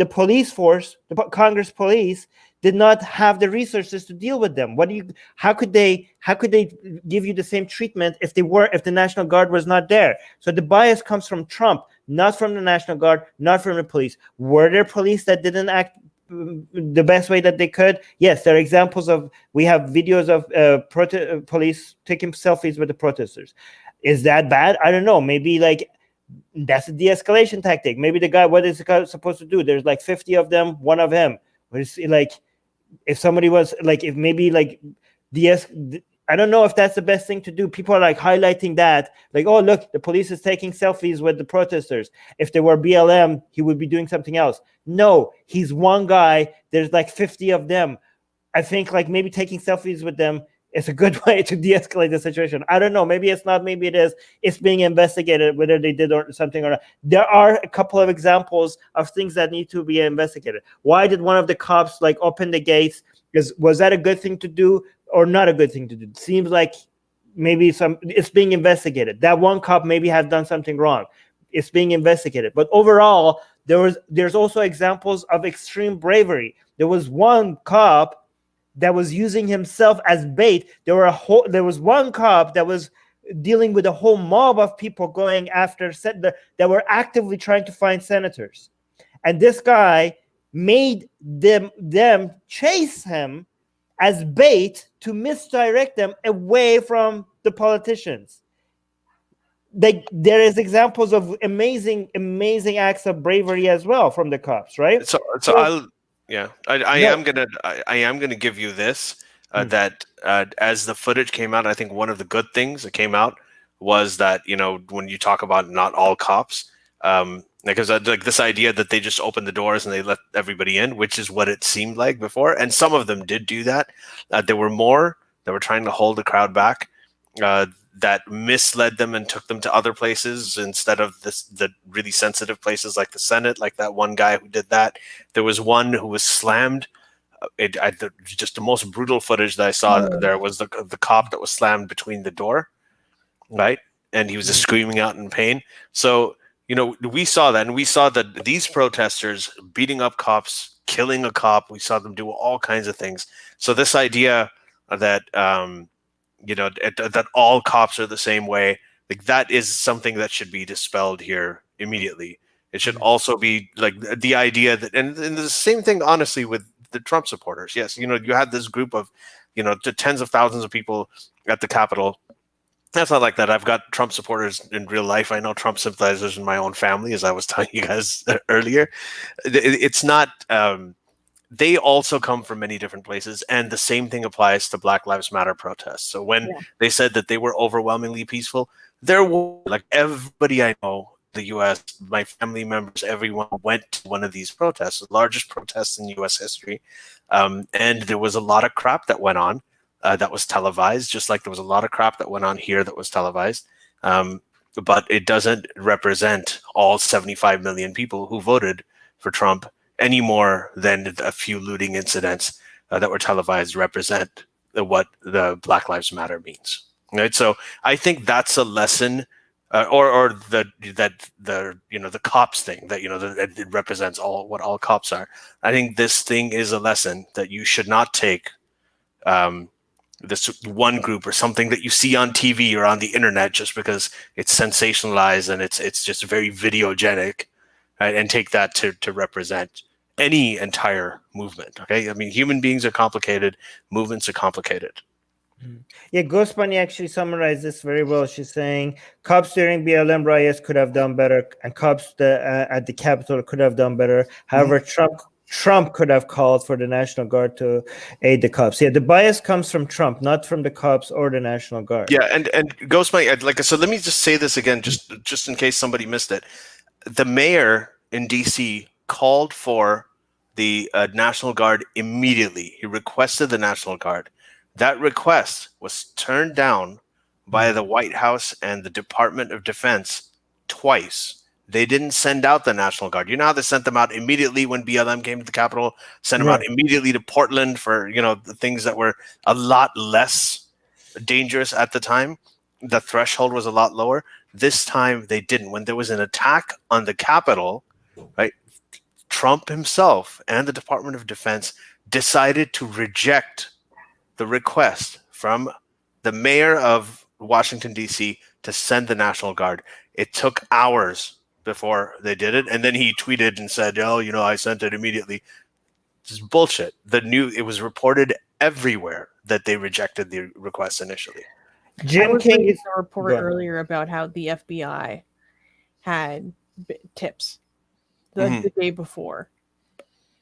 police force, the Congress police, did not have the resources to deal with them. How could they give you the same treatment if the National Guard was not there? So the bias comes from Trump, not from the National Guard, not from the police. Were there police that didn't act the best way that they could? Yes, there are examples we have videos of police taking selfies with the protesters. Is that bad? I don't know. Maybe that's a de-escalation tactic. Maybe the guy, what is the guy supposed to do? There's 50 of them, one of him. If somebody was if maybe I don't know if that's the best thing to do. People are highlighting that, oh, look, the police is taking selfies with the protesters. If they were BLM, he would be doing something else. No, he's one guy. There's 50 of them. I think maybe taking selfies with them is a good way to de-escalate the situation. I don't know. Maybe it's not. Maybe it is. It's being investigated whether they did or something or not. There are a couple of examples of things that need to be investigated. Why did one of the cops open the gates? Was that a good thing to do or not a good thing to do? It seems like maybe it's being investigated. That one cop maybe has done something wrong. It's being investigated. But overall, there's also examples of extreme bravery. There was one cop that was using himself as bait. There was one cop that was dealing with a whole mob of people going after that were actively trying to find senators, and this guy made them chase him as bait to misdirect them away from the politicians. there is examples of amazing acts of bravery as well from the cops, right? So I am gonna give you this that as the footage came out, I think one of the good things that came out was that, you know, when you talk about not all cops, because like this idea that they just opened the doors and they let everybody in, which is what it seemed like before, and some of them did do that. There were more that were trying to hold the crowd back. That misled them and took them to other places instead of the really sensitive places like the Senate, like that one guy who did that. There was one who was slammed. Just the most brutal footage that I saw there was the cop that was slammed between the door, right? And he was just screaming out in pain. So, you know, we saw that, and we saw that these protesters beating up cops, killing a cop, we saw them do all kinds of things. So this idea that you know, that all cops are the same way, like that is something that should be dispelled here immediately. It should also be like the idea that, and the same thing, honestly, with the Trump supporters. Yes, you know, you had this group of, you know, tens of thousands of people at the Capitol. That's not like that. I've got Trump supporters in real life. I know Trump sympathizers in my own family, as I was telling you guys earlier. It's not. They also come from many different places, and the same thing applies to Black Lives Matter protests. So when they said that they were overwhelmingly peaceful, there were, like, everybody I know, the U.S., my family members, everyone went to one of these protests, the largest protests in U.S. history, and there was a lot of crap that went on that was televised, just like there was a lot of crap that went on here that was televised. But it doesn't represent all 75 million people who voted for Trump any more than a few looting incidents that were televised represent what the Black Lives Matter means, right? So I think that's a lesson, or the you know, the cops thing, that, you know, that it represents what all cops are. I think this thing is a lesson that you should not take this one group or something that you see on TV or on the internet just because it's sensationalized and it's just very videogenic, right? And take that to represent any entire movement. Okay, I mean, human beings are complicated, movements are complicated. Yeah, Ghost Bunny actually summarized this very well. She's saying cops during BLM riots could have done better, and cops at the Capitol could have done better. However, Trump could have called for the National Guard to aid the cops. Yeah, the bias comes from Trump, not from the cops or the National Guard. Yeah, and Ghost Bunny, so let me just say this again, just in case somebody missed it. The mayor in DC called for the National Guard immediately. He requested the National Guard. That request was turned down by the White House and the Department of Defense twice. They didn't send out the National Guard. You know how they sent them out immediately when BLM came to the Capitol, sent them out immediately to Portland for, you know, the things that were a lot less dangerous at the time. The threshold was a lot lower. This time they didn't. When there was an attack on the Capitol, right, Trump himself and the Department of Defense decided to reject the request from the mayor of Washington, D.C. to send the National Guard. It took hours before they did it. And then he tweeted and said, oh, you know, I sent it immediately. This is bullshit. It was reported everywhere that they rejected the request initially. Jim King is a report earlier about how the FBI had tips the day before.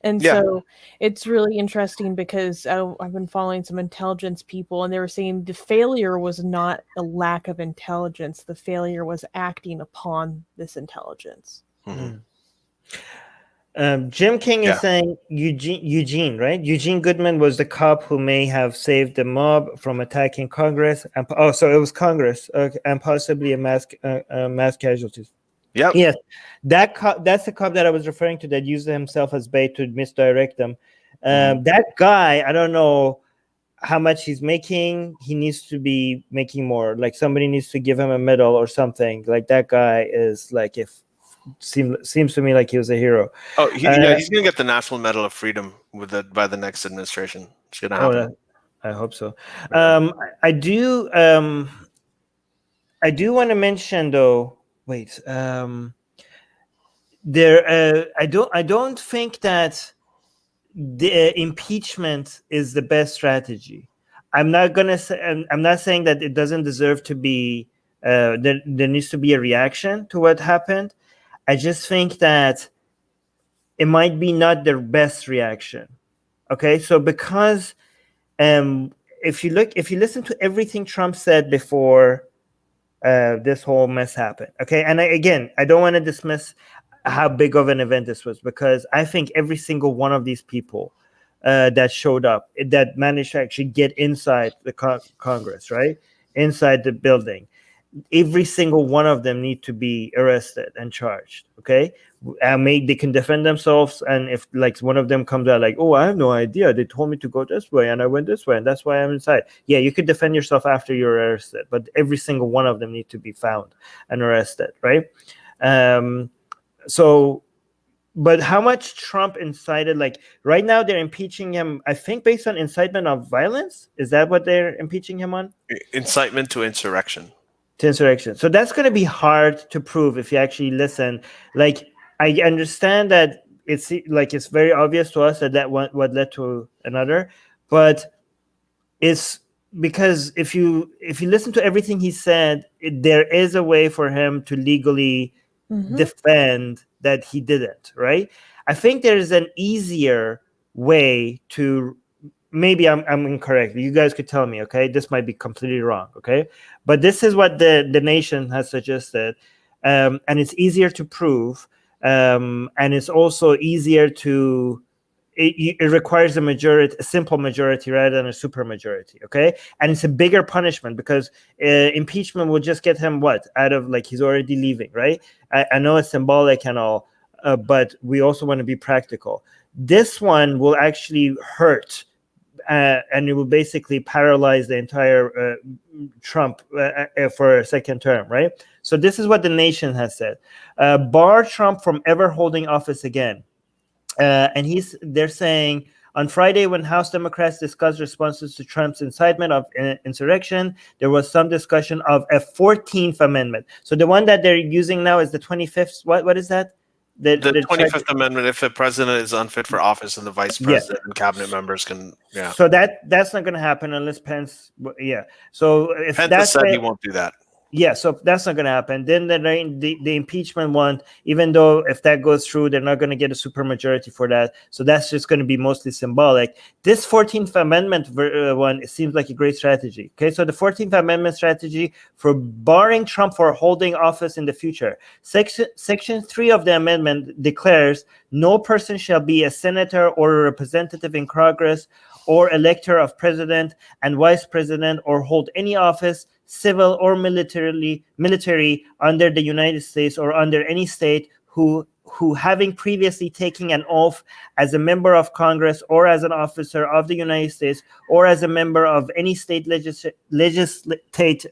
And so it's really interesting because I've been following some intelligence people, and they were saying the failure was not a lack of intelligence. The failure was acting upon this intelligence. Jim King is saying Eugene, right? Eugene Goodman was the cop who may have saved the mob from attacking Congress. So it was Congress and possibly a mass casualties. Yep. Yes, that's the cop that I was referring to that used himself as bait to misdirect them. That guy, I don't know how much he's making. He needs to be making more. Like somebody needs to give him a medal or something. Like that guy is like, seems to me like he was a hero. Oh, he's gonna get the National Medal of Freedom by the next administration. It's gonna happen. I hope so. I do want to mention though. Wait, I don't think that the impeachment is the best strategy. I'm not saying that it doesn't deserve to be There needs to be a reaction to what happened. I just think that it might be not their best reaction. Okay, so because if you listen to everything Trump said before this whole mess happened, okay, and I don't want to dismiss how big of an event this was, because I think every single one of these people that showed up, that managed to actually get inside the Congress, right, inside the building, every single one of them need to be arrested and charged. Okay, they can defend themselves, and if like one of them comes out like, oh, I have no idea, they told me to go this way and I went this way and that's why I'm inside, yeah, you could defend yourself after you're arrested, but every single one of them need to be found and arrested, right? So but how much Trump incited, like right now they're impeaching him, I think, based on incitement of violence. Is that what they're impeaching him on? Incitement to insurrection. So that's going to be hard to prove if you actually listen. Like, I understand that it's very obvious to us that what led to another, but it's because if you listen to everything he said, there is a way for him to legally defend that he didn't, right? I think there is an easier way to, maybe I'm incorrect, you guys could tell me, okay, this might be completely wrong, okay, but this is what the nation has suggested, and it's easier to prove, and it's also easier to, it requires a simple majority rather than a super majority, okay, and it's a bigger punishment because impeachment will just get him out of, like, he's already leaving, right? I know it's symbolic and all, but we also want to be practical. This one will actually hurt, and it will basically paralyze the entire Trump for a second term, right? So this is what the nation has said: bar Trump from ever holding office again. And they're saying on Friday, when House Democrats discussed responses to Trump's incitement of insurrection, there was some discussion of a 14th Amendment. So the one that they're using now is the 25th. What is that? The 25th Amendment, if the president is unfit for office and the vice president and cabinet members can, yeah. So that's not going to happen unless Pence, yeah. So if Pence said he won't do that. Yeah, so that's not going to happen. Then the impeachment one, even though if that goes through, they're not going to get a supermajority for that. So that's just going to be mostly symbolic. This 14th Amendment one, it seems like a great strategy. Okay, so the 14th Amendment strategy for barring Trump for holding office in the future. Section 3 of the amendment declares no person shall be a senator or a representative in Congress or elector of president and vice president or hold any office, civil or military under the United States or under any state who having previously taken an oath as a member of Congress or as an officer of the United States or as a member of any state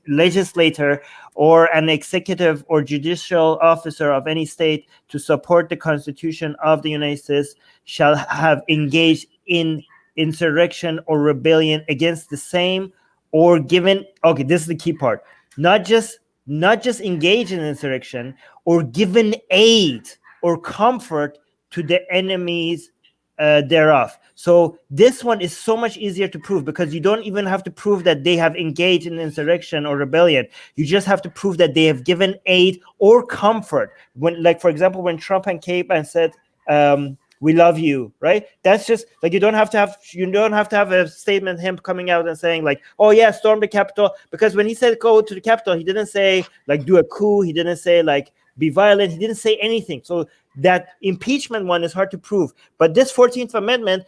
legislator or an executive or judicial officer of any state to support the Constitution of the United States shall have engaged in insurrection or rebellion against the same or given, okay, this is the key part, not just engage in insurrection or given aid or comfort to the enemies thereof. So this one is so much easier to prove because you don't even have to prove that they have engaged in insurrection or rebellion. You just have to prove that they have given aid or comfort. When, like, for example, when Trump came and said, we love you, right? That's just like, you don't have to have a statement, him coming out and saying like, oh yeah, storm the Capitol. Because when he said go to the Capitol, he didn't say like do a coup. He didn't say like be violent. He didn't say anything. So that impeachment one is hard to prove. But this 14th Amendment,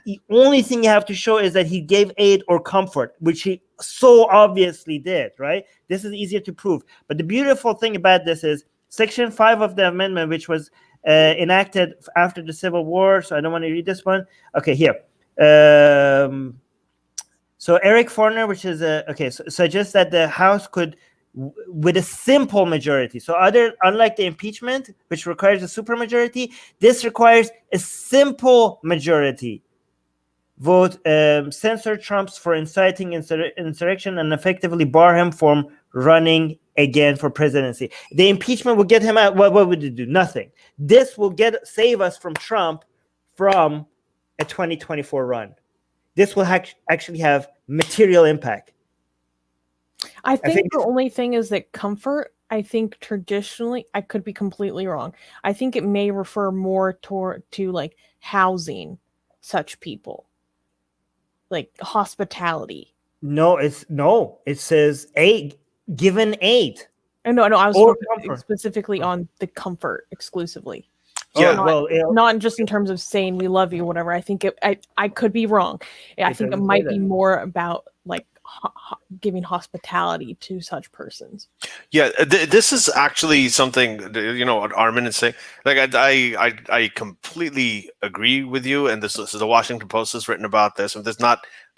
the only thing you have to show is that he gave aid or comfort, which he so obviously did, right? This is easier to prove. But the beautiful thing about this is Section 5 of the amendment, which was enacted after the Civil War. So I don't want to read this one. Okay, here. So Eric Forner, which is suggests that the House could, with a simple majority. So unlike the impeachment, which requires a supermajority, this requires a simple majority. Vote censor Trump's for inciting insurrection and effectively bar him from running again for presidency. The impeachment will get him out. What would it do? Nothing. This will save us from Trump from a 2024 run. This will actually have material impact. I think the only thing is that comfort, I think traditionally, I could be completely wrong. I think it may refer more to like housing such people, like hospitality. No, it says aid, given aid. No, I was Or focusing comfort. specifically on the comfort exclusively. Yeah. Not just in terms of saying we love you or whatever. I think I could be wrong. I think it might be more about like giving hospitality to such persons. Yeah, this is actually something, what Armin is saying. Like, I completely agree with you. And this is the Washington Post has written about this. And there's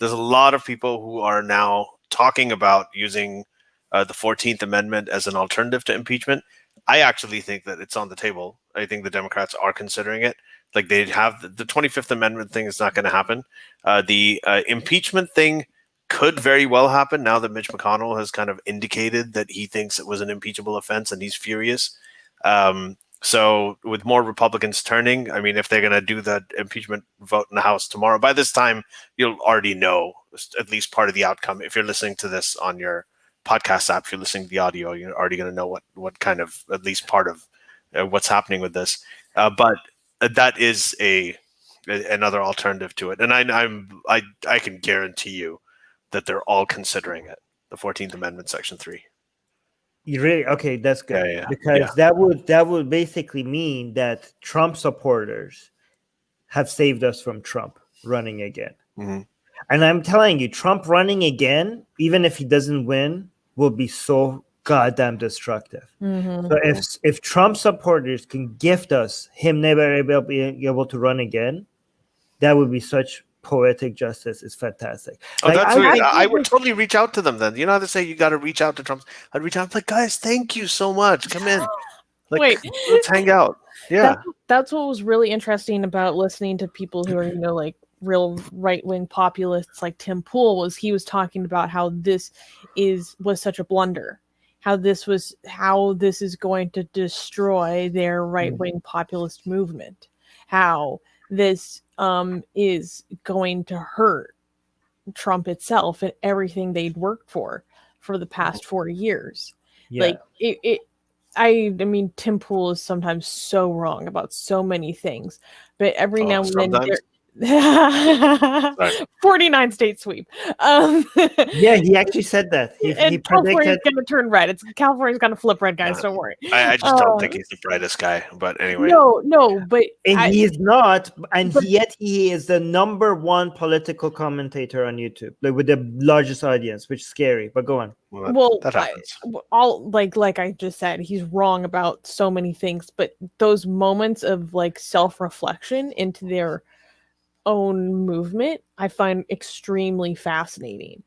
a lot of people who are now talking about using the 14th Amendment as an alternative to impeachment. I actually think that it's on the table. I think the Democrats are considering it. Like, they have the 25th Amendment thing is not going to happen. The impeachment thing could very well happen now that Mitch McConnell has kind of indicated that he thinks it was an impeachable offense and he's furious. So with more Republicans turning, I mean, if they're going to do that impeachment vote in the House tomorrow, by this time, you'll already know at least part of the outcome. If you're listening to this on your podcast app, if you're listening to the audio, you're already going to know what kind of, at least part of what's happening with this. But that is another alternative to it. And I can guarantee you that they're all considering it, the 14th Amendment, Section 3. You really? Okay, that's good. Yeah. Because that would basically mean that Trump supporters have saved us from Trump running again. Mm-hmm. And I'm telling you, Trump running again, even if he doesn't win, will be so goddamn destructive. Mm-hmm. So if Trump supporters can gift us him never being able to run again, that would be such poetic justice. Is fantastic. Oh, like, I would totally reach out to them then. You know how they say you got to reach out to Trump? I'd reach out, like, guys, thank you so much. Come in. Like, wait, let's hang out. Yeah. That's what was really interesting about listening to people who are, like real right-wing populists like Tim Pool was he was talking about how this was such a blunder. How this is going to destroy their right-wing populist movement. How this is going to hurt Trump itself and everything they'd worked for the past 4 years. Yeah. Like I mean, Tim Pool is sometimes so wrong about so many things, but every now and then 49 state sweep. Yeah, he actually said that. He California's going to turn red. California's going to flip red, guys. Don't worry. I just don't think he's the brightest guy. But anyway, no, but he is not. And yet he is the #1 political commentator on YouTube, like with the largest audience, which is scary. But go on. Well, that happens. Like I just said, he's wrong about so many things. But those moments of like self-reflection into their own movement I find extremely fascinating.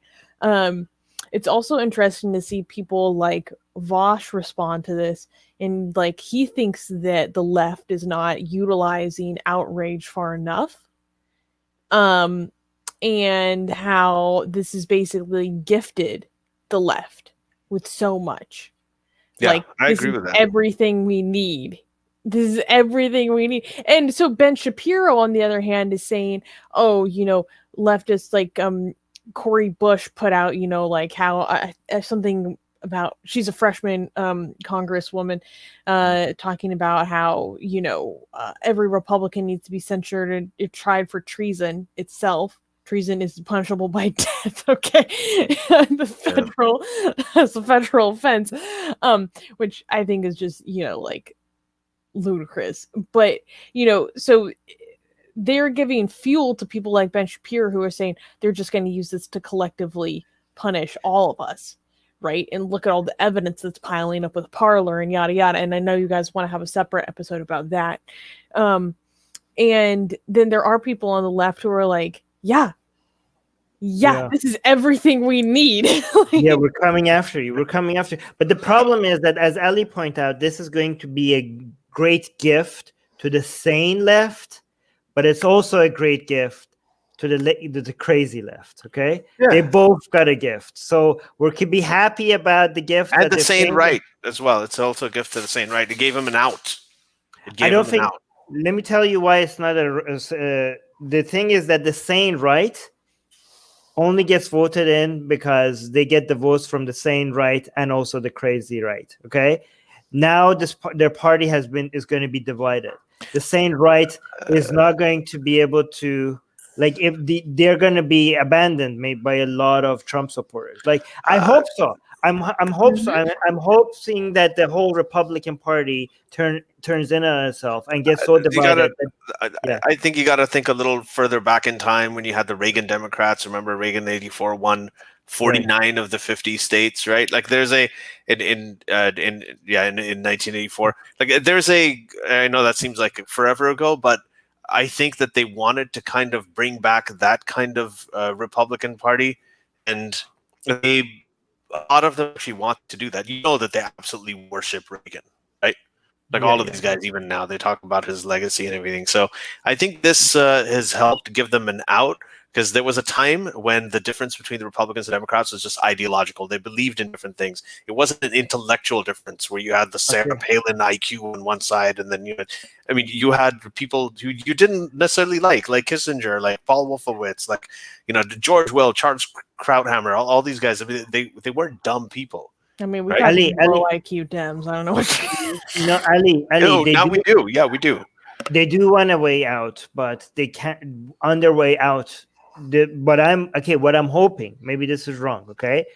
It's also interesting to see people like Vosh respond to this, and like he thinks that the left is not utilizing outrage far enough, and how this is basically gifted the left with so much. Yeah, like, I agree with that. Everything we need. This is everything we need. And so Ben Shapiro, on the other hand, is saying, oh, leftists like Cori Bush put out, like how something about she's a freshman congresswoman talking about how, every Republican needs to be censured and tried for treason itself. Treason is punishable by death. Okay. That's a federal offense, which I think is just, like ludicrous. But so they're giving fuel to people like Ben Shapiro who are saying they're just going to use this to collectively punish all of us, right? And look at all the evidence that's piling up with Parler and yada yada. And I know you guys want to have a separate episode about that. And then there are people on the left who are like, yeah, this is everything we need. Yeah, we're coming after you. But the problem is that, as Ali pointed out, this is going to be a great gift to the sane left, but it's also a great gift to the crazy left. Okay, they both got a gift, so we can be happy about the gift and the sane right as well. It's also a gift to the sane right. It gave him an out. I don't think. Let me tell you why it's not the thing is that the sane right only gets voted in because they get the votes from the sane right and also the crazy right. Okay, now their party is going to be divided. The sane right is not going to be able to, like, if they're going to be abandoned maybe by a lot of Trump supporters. Like, I hope so. I'm hoping that the whole Republican Party turns in on itself and gets so divided. I think you got to think a little further back in time when you had the Reagan Democrats. Remember, Reagan '84 won 49 of the 50 states, right? Like, there's in 1984. Like, I know that seems like forever ago, but I think that they wanted to kind of bring back that kind of Republican Party, and a lot of them actually want to do that. You know that they absolutely worship Reagan, right? Like, all of these guys, even now, they talk about his legacy and everything. So I think this has helped give them an out, because there was a time when the difference between the Republicans and Democrats was just ideological. They believed in different things. It wasn't an intellectual difference where you had the Sarah Palin IQ on one side, and then you had people who you didn't necessarily like Kissinger, like Paul Wolfowitz, like, George Will, Charles Krauthammer, all these guys. I mean, they weren't dumb people. I mean, we got low IQ Dems. I don't know what. Ali. No, now we do. Yeah, we do. They do want a way out, but they can't. On their way out, what I'm hoping, maybe this is wrong. Okay,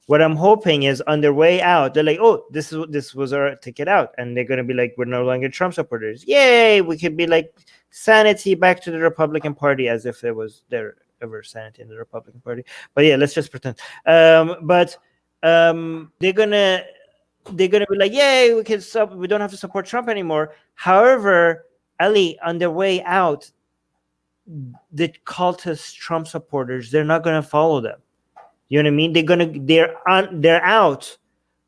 what I'm hoping is on their way out, they're like, oh, this was our ticket out, and they're gonna be like, we're no longer Trump supporters. Yay! We could be like sanity back to the Republican Party, as if there was ever sanity in the Republican Party. But yeah, let's just pretend. They're gonna be like, yay, we don't have to support Trump anymore. However, Ali, on their way out, the cultist Trump supporters, they're not gonna follow them. You know what I mean? They're out,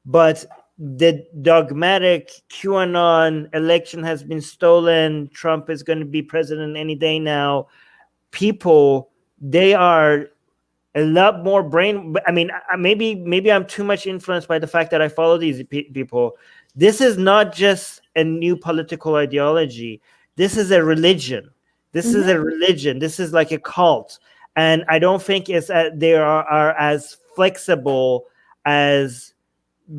but the dogmatic QAnon election has been stolen. Trump is going to be president any day now. People, they are a lot more brain. I mean, maybe I'm too much influenced by the fact that I follow these people. This is not just a new political ideology. This is a religion. This is a religion. This is like a cult. And I don't think they are as flexible as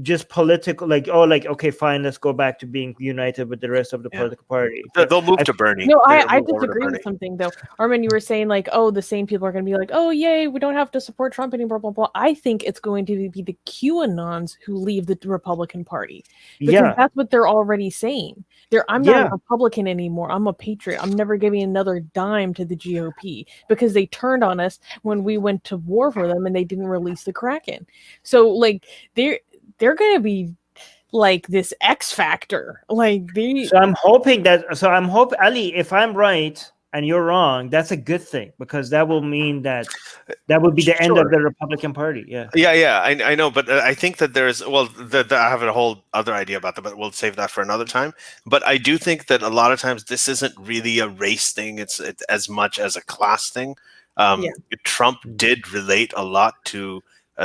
just political, okay, fine, let's go back to being united with the rest of the political party. They'll move to Bernie. No, I disagree with something though. Armin, you were saying like, oh, the same people are going to be like, oh, yay, we don't have to support Trump anymore, blah, blah, blah. I think it's going to be the QAnons who leave the Republican Party. Because that's what they're already saying. I'm not a Republican anymore. I'm a patriot. I'm never giving another dime to the GOP because they turned on us when we went to war for them and they didn't release the Kraken. So like they're going to be like this X factor. So I'm hoping, Ali, if I'm right and you're wrong, that's a good thing, because that will mean that would be the end of the Republican Party. Yeah. I know, but I think that I have a whole other idea about that, but we'll save that for another time. But I do think that a lot of times this isn't really a race thing. It's as much as a class thing. Trump did relate a lot to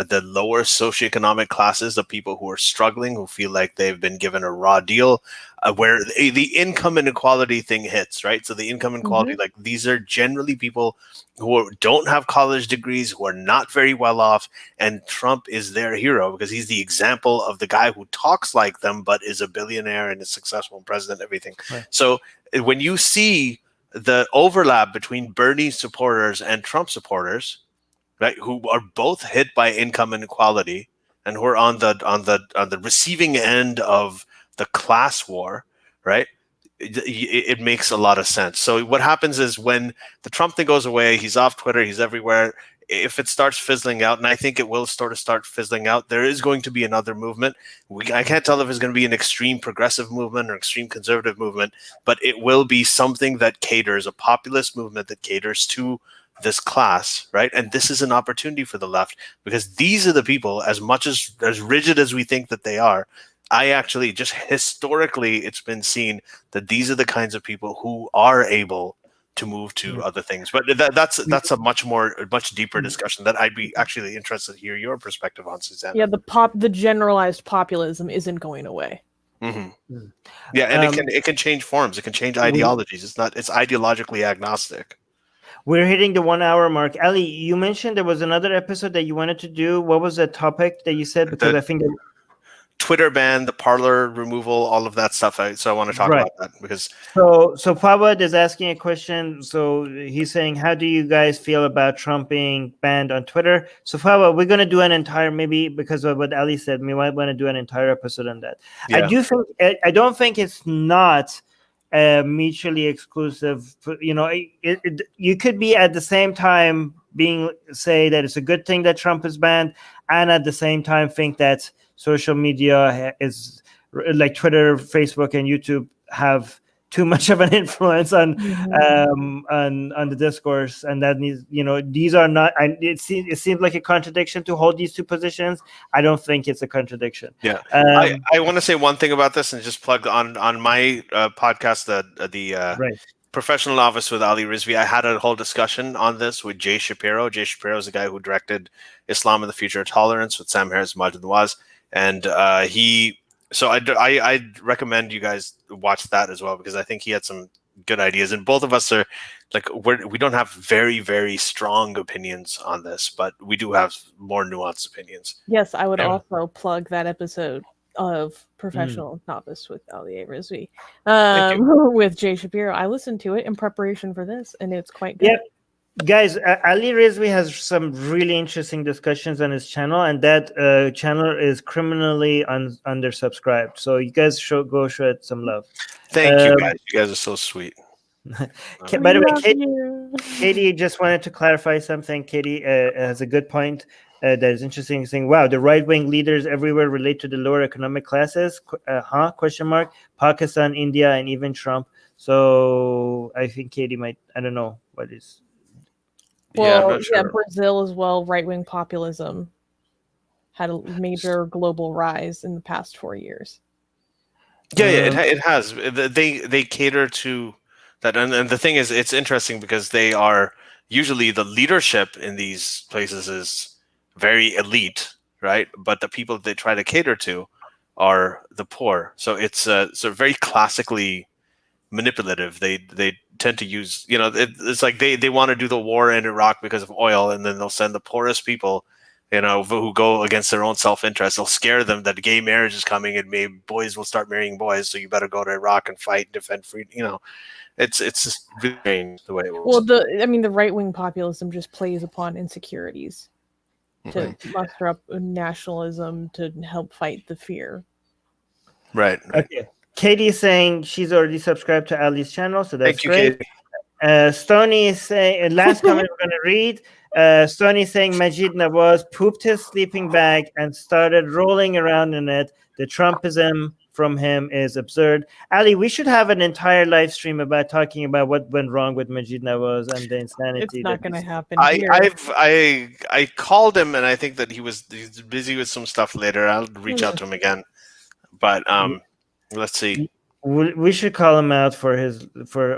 the lower socioeconomic classes of people who are struggling, who feel like they've been given a raw deal, where the income inequality thing hits, right? So the income inequality, like, these are generally people who don't have college degrees, who are not very well off, and Trump is their hero because he's the example of the guy who talks like them but is a billionaire and is successful president, everything. Right. So when you see the overlap between Bernie supporters and Trump supporters, right, who are both hit by income inequality and who are on the receiving end of the class war, right? It makes a lot of sense. So what happens is when the Trump thing goes away, he's off Twitter, he's everywhere. If it starts fizzling out, and I think it will start fizzling out, there is going to be another movement. I can't tell if it's going to be an extreme progressive movement or extreme conservative movement, but it will be something that caters, a populist movement that caters to this class, right? And this is an opportunity for the left, because these are the people, as much as rigid as we think that they are, I actually, just historically, it's been seen that these are the kinds of people who are able to move to other things. But that's a much deeper discussion that I'd be actually interested to hear your perspective on, Suzanne. Yeah, the generalized populism isn't going away. Mm-hmm. Yeah, and it can change forms, it can change ideologies. It's ideologically agnostic. We're hitting the 1 hour mark. Ali, you mentioned there was another episode that you wanted to do. What was the topic that you said? Because I think Twitter ban, the parlor removal, all of that stuff. So I want to talk about that because so Fawad is asking a question. So he's saying, how do you guys feel about Trump being banned on Twitter? So Fawad, we're going to do an entire, maybe because of what Ali said, we might want to do an entire episode on that. Yeah. I don't think it's not mutually exclusive. You know, you could be at the same time say that it's a good thing that Trump is banned, and at the same time think that social media is like Twitter, Facebook, and YouTube have too much of an influence on the discourse, and that needs, you know, these are not. It seems like a contradiction to hold these two positions. I don't think it's a contradiction. Yeah, I want to say one thing about this and just plug on my podcast, the Professional Novice with Ali Rizvi. I had a whole discussion on this with Jay Shapiro. Jay Shapiro is the guy who directed Islam and the Future of Tolerance with Sam Harris and Majid Nawaz. And I'd recommend you guys watch that as well, because I think he had some good ideas. And both of us are like, we don't have very, very strong opinions on this, but we do have more nuanced opinions. Yes, I would also plug that episode of Professional Novice with Ali Rizvi with Jay Shapiro. I listened to it in preparation for this, and it's quite good. Yep. Guys, Ali Rizvi has some really interesting discussions on his channel, and that channel is criminally undersubscribed. So you guys should go show it some love. Thank you, guys. You guys are so sweet. By the way, Katie just wanted to clarify something. Katie has a good point that is interesting. Saying, "Wow, the right-wing leaders everywhere relate to the lower economic classes." Question mark. Pakistan, India, and even Trump. So I think Katie might. I don't know what is. Well, yeah, Brazil as well. Right-wing populism had a major global rise in the past 4 years. Yeah, it has. They cater to that, and the thing is, it's interesting because they are usually the leadership in these places is very elite, right? But the people they try to cater to are the poor. So it's very classically manipulative. They tend to use, you know, it's like they want to do the war in Iraq because of oil, and then they'll send the poorest people, you know, who go against their own self-interest. They'll scare them that gay marriage is coming and maybe boys will start marrying boys, so you better go to Iraq and fight, defend free. You know, it's just really strange the way it works. Well, the right-wing populism just plays upon insecurities to muster up nationalism to help fight the fear. Right. Okay. Katie is saying she's already subscribed to Ali's channel, so that's great. Katie. Stony is saying, last comment we're going to read. Stony is saying Majid Nawaz pooped his sleeping bag and started rolling around in it. The Trumpism from him is absurd. Ali, we should have an entire live stream about talking about what went wrong with Majid Nawaz and the insanity. It's not going to happen. I called him, and I think that he's busy with some stuff later. I'll reach out to him again. But let's see. We should call him out for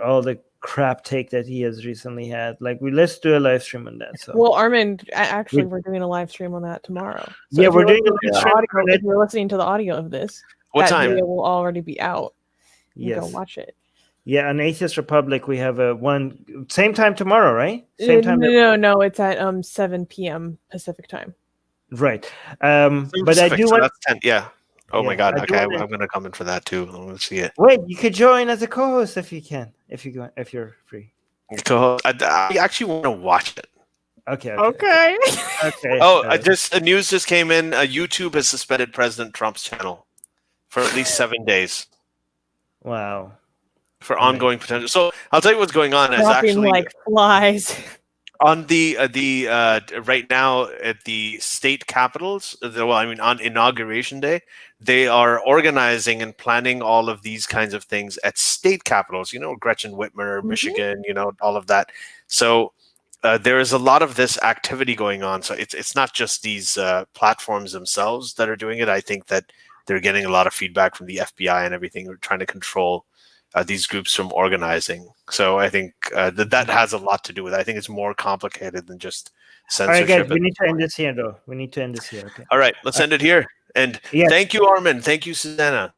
all the crap take that he has recently had. Like, let's do a live stream on that. So, well, Armin, actually, we're doing a live stream on that tomorrow. So yeah, we're doing a live stream. If you're listening to the audio of this, what time? Video will already be out. You go watch it. Yeah, on Atheist Republic, we have same time tomorrow, right? Same time. No, it's at 7 p.m. Pacific time. Right. But I do want. That's 10, yeah. Oh my God! Okay, I'm gonna come in for that too. Let's see it. Wait, you could join as a co-host if you can, if you're free. Co-host. I actually want to watch it. Okay. Oh, news just came in. YouTube has suspended President Trump's channel for at least 7 days. Wow. For ongoing potential. So I'll tell you what's going on. It's actually like flies. On the right now at the state capitals, on Inauguration Day, they are organizing and planning all of these kinds of things at state capitals. You know, Gretchen Whitmer, Michigan. You know, all of that. So there is a lot of this activity going on. So it's not just these platforms themselves that are doing it. I think that they're getting a lot of feedback from the FBI and everything. They're trying to control these groups from organizing. So I think that has a lot to do with it. I think it's more complicated than just censorship. All right, guys, we need to end this here, though. Okay. All right, let's end it here. And thank you, Armin. Thank you, Susanna.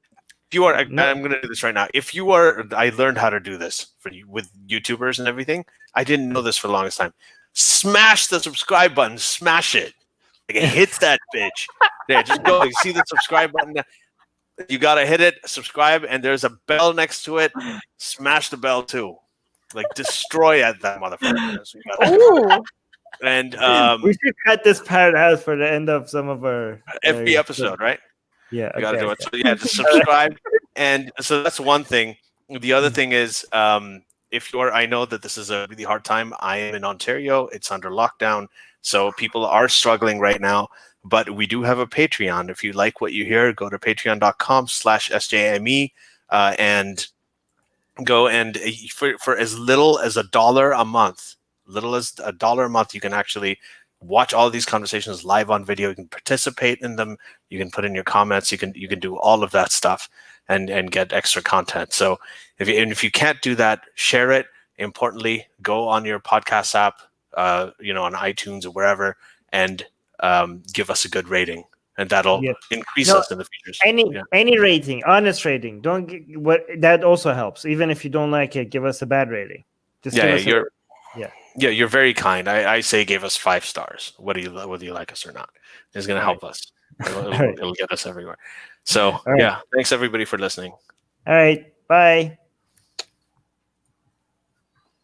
you are, No. I'm going to do this right now. If you are, I learned how to do this for you with YouTubers and everything. I didn't know this for the longest time. Smash the subscribe button. Smash it. Like it hits that bitch. There, just go. You see the subscribe button. You gotta hit it, subscribe, and there's a bell next to it. Smash the bell too. Like destroy that motherfucker. So Ooh. and we should cut this part out for the end of some of our every episode, right? Yeah, You gotta do it. So yeah, just subscribe. And so that's one thing. The other thing is, if you're, I know that this is a really hard time. I am in Ontario. It's under lockdown. So people are struggling right now, but we do have a Patreon. If you like what you hear, go to patreon.com/SJME and go, and for as little as $1 a month, you can actually watch all of these conversations live on video. You can participate in them. You can put in your comments. You can do all of that stuff and get extra content. So if you can't do that, share it. Importantly, go on your podcast app, on iTunes or wherever, and give us a good rating, and that'll increase us in the future. Any rating, honest rating. Don't that also helps. Even if you don't like it, give us a bad rating. Just you're very kind. I say give us 5 stars. Whether you like us or not, it's going to help us. It'll get us everywhere. So thanks everybody for listening. All right, bye.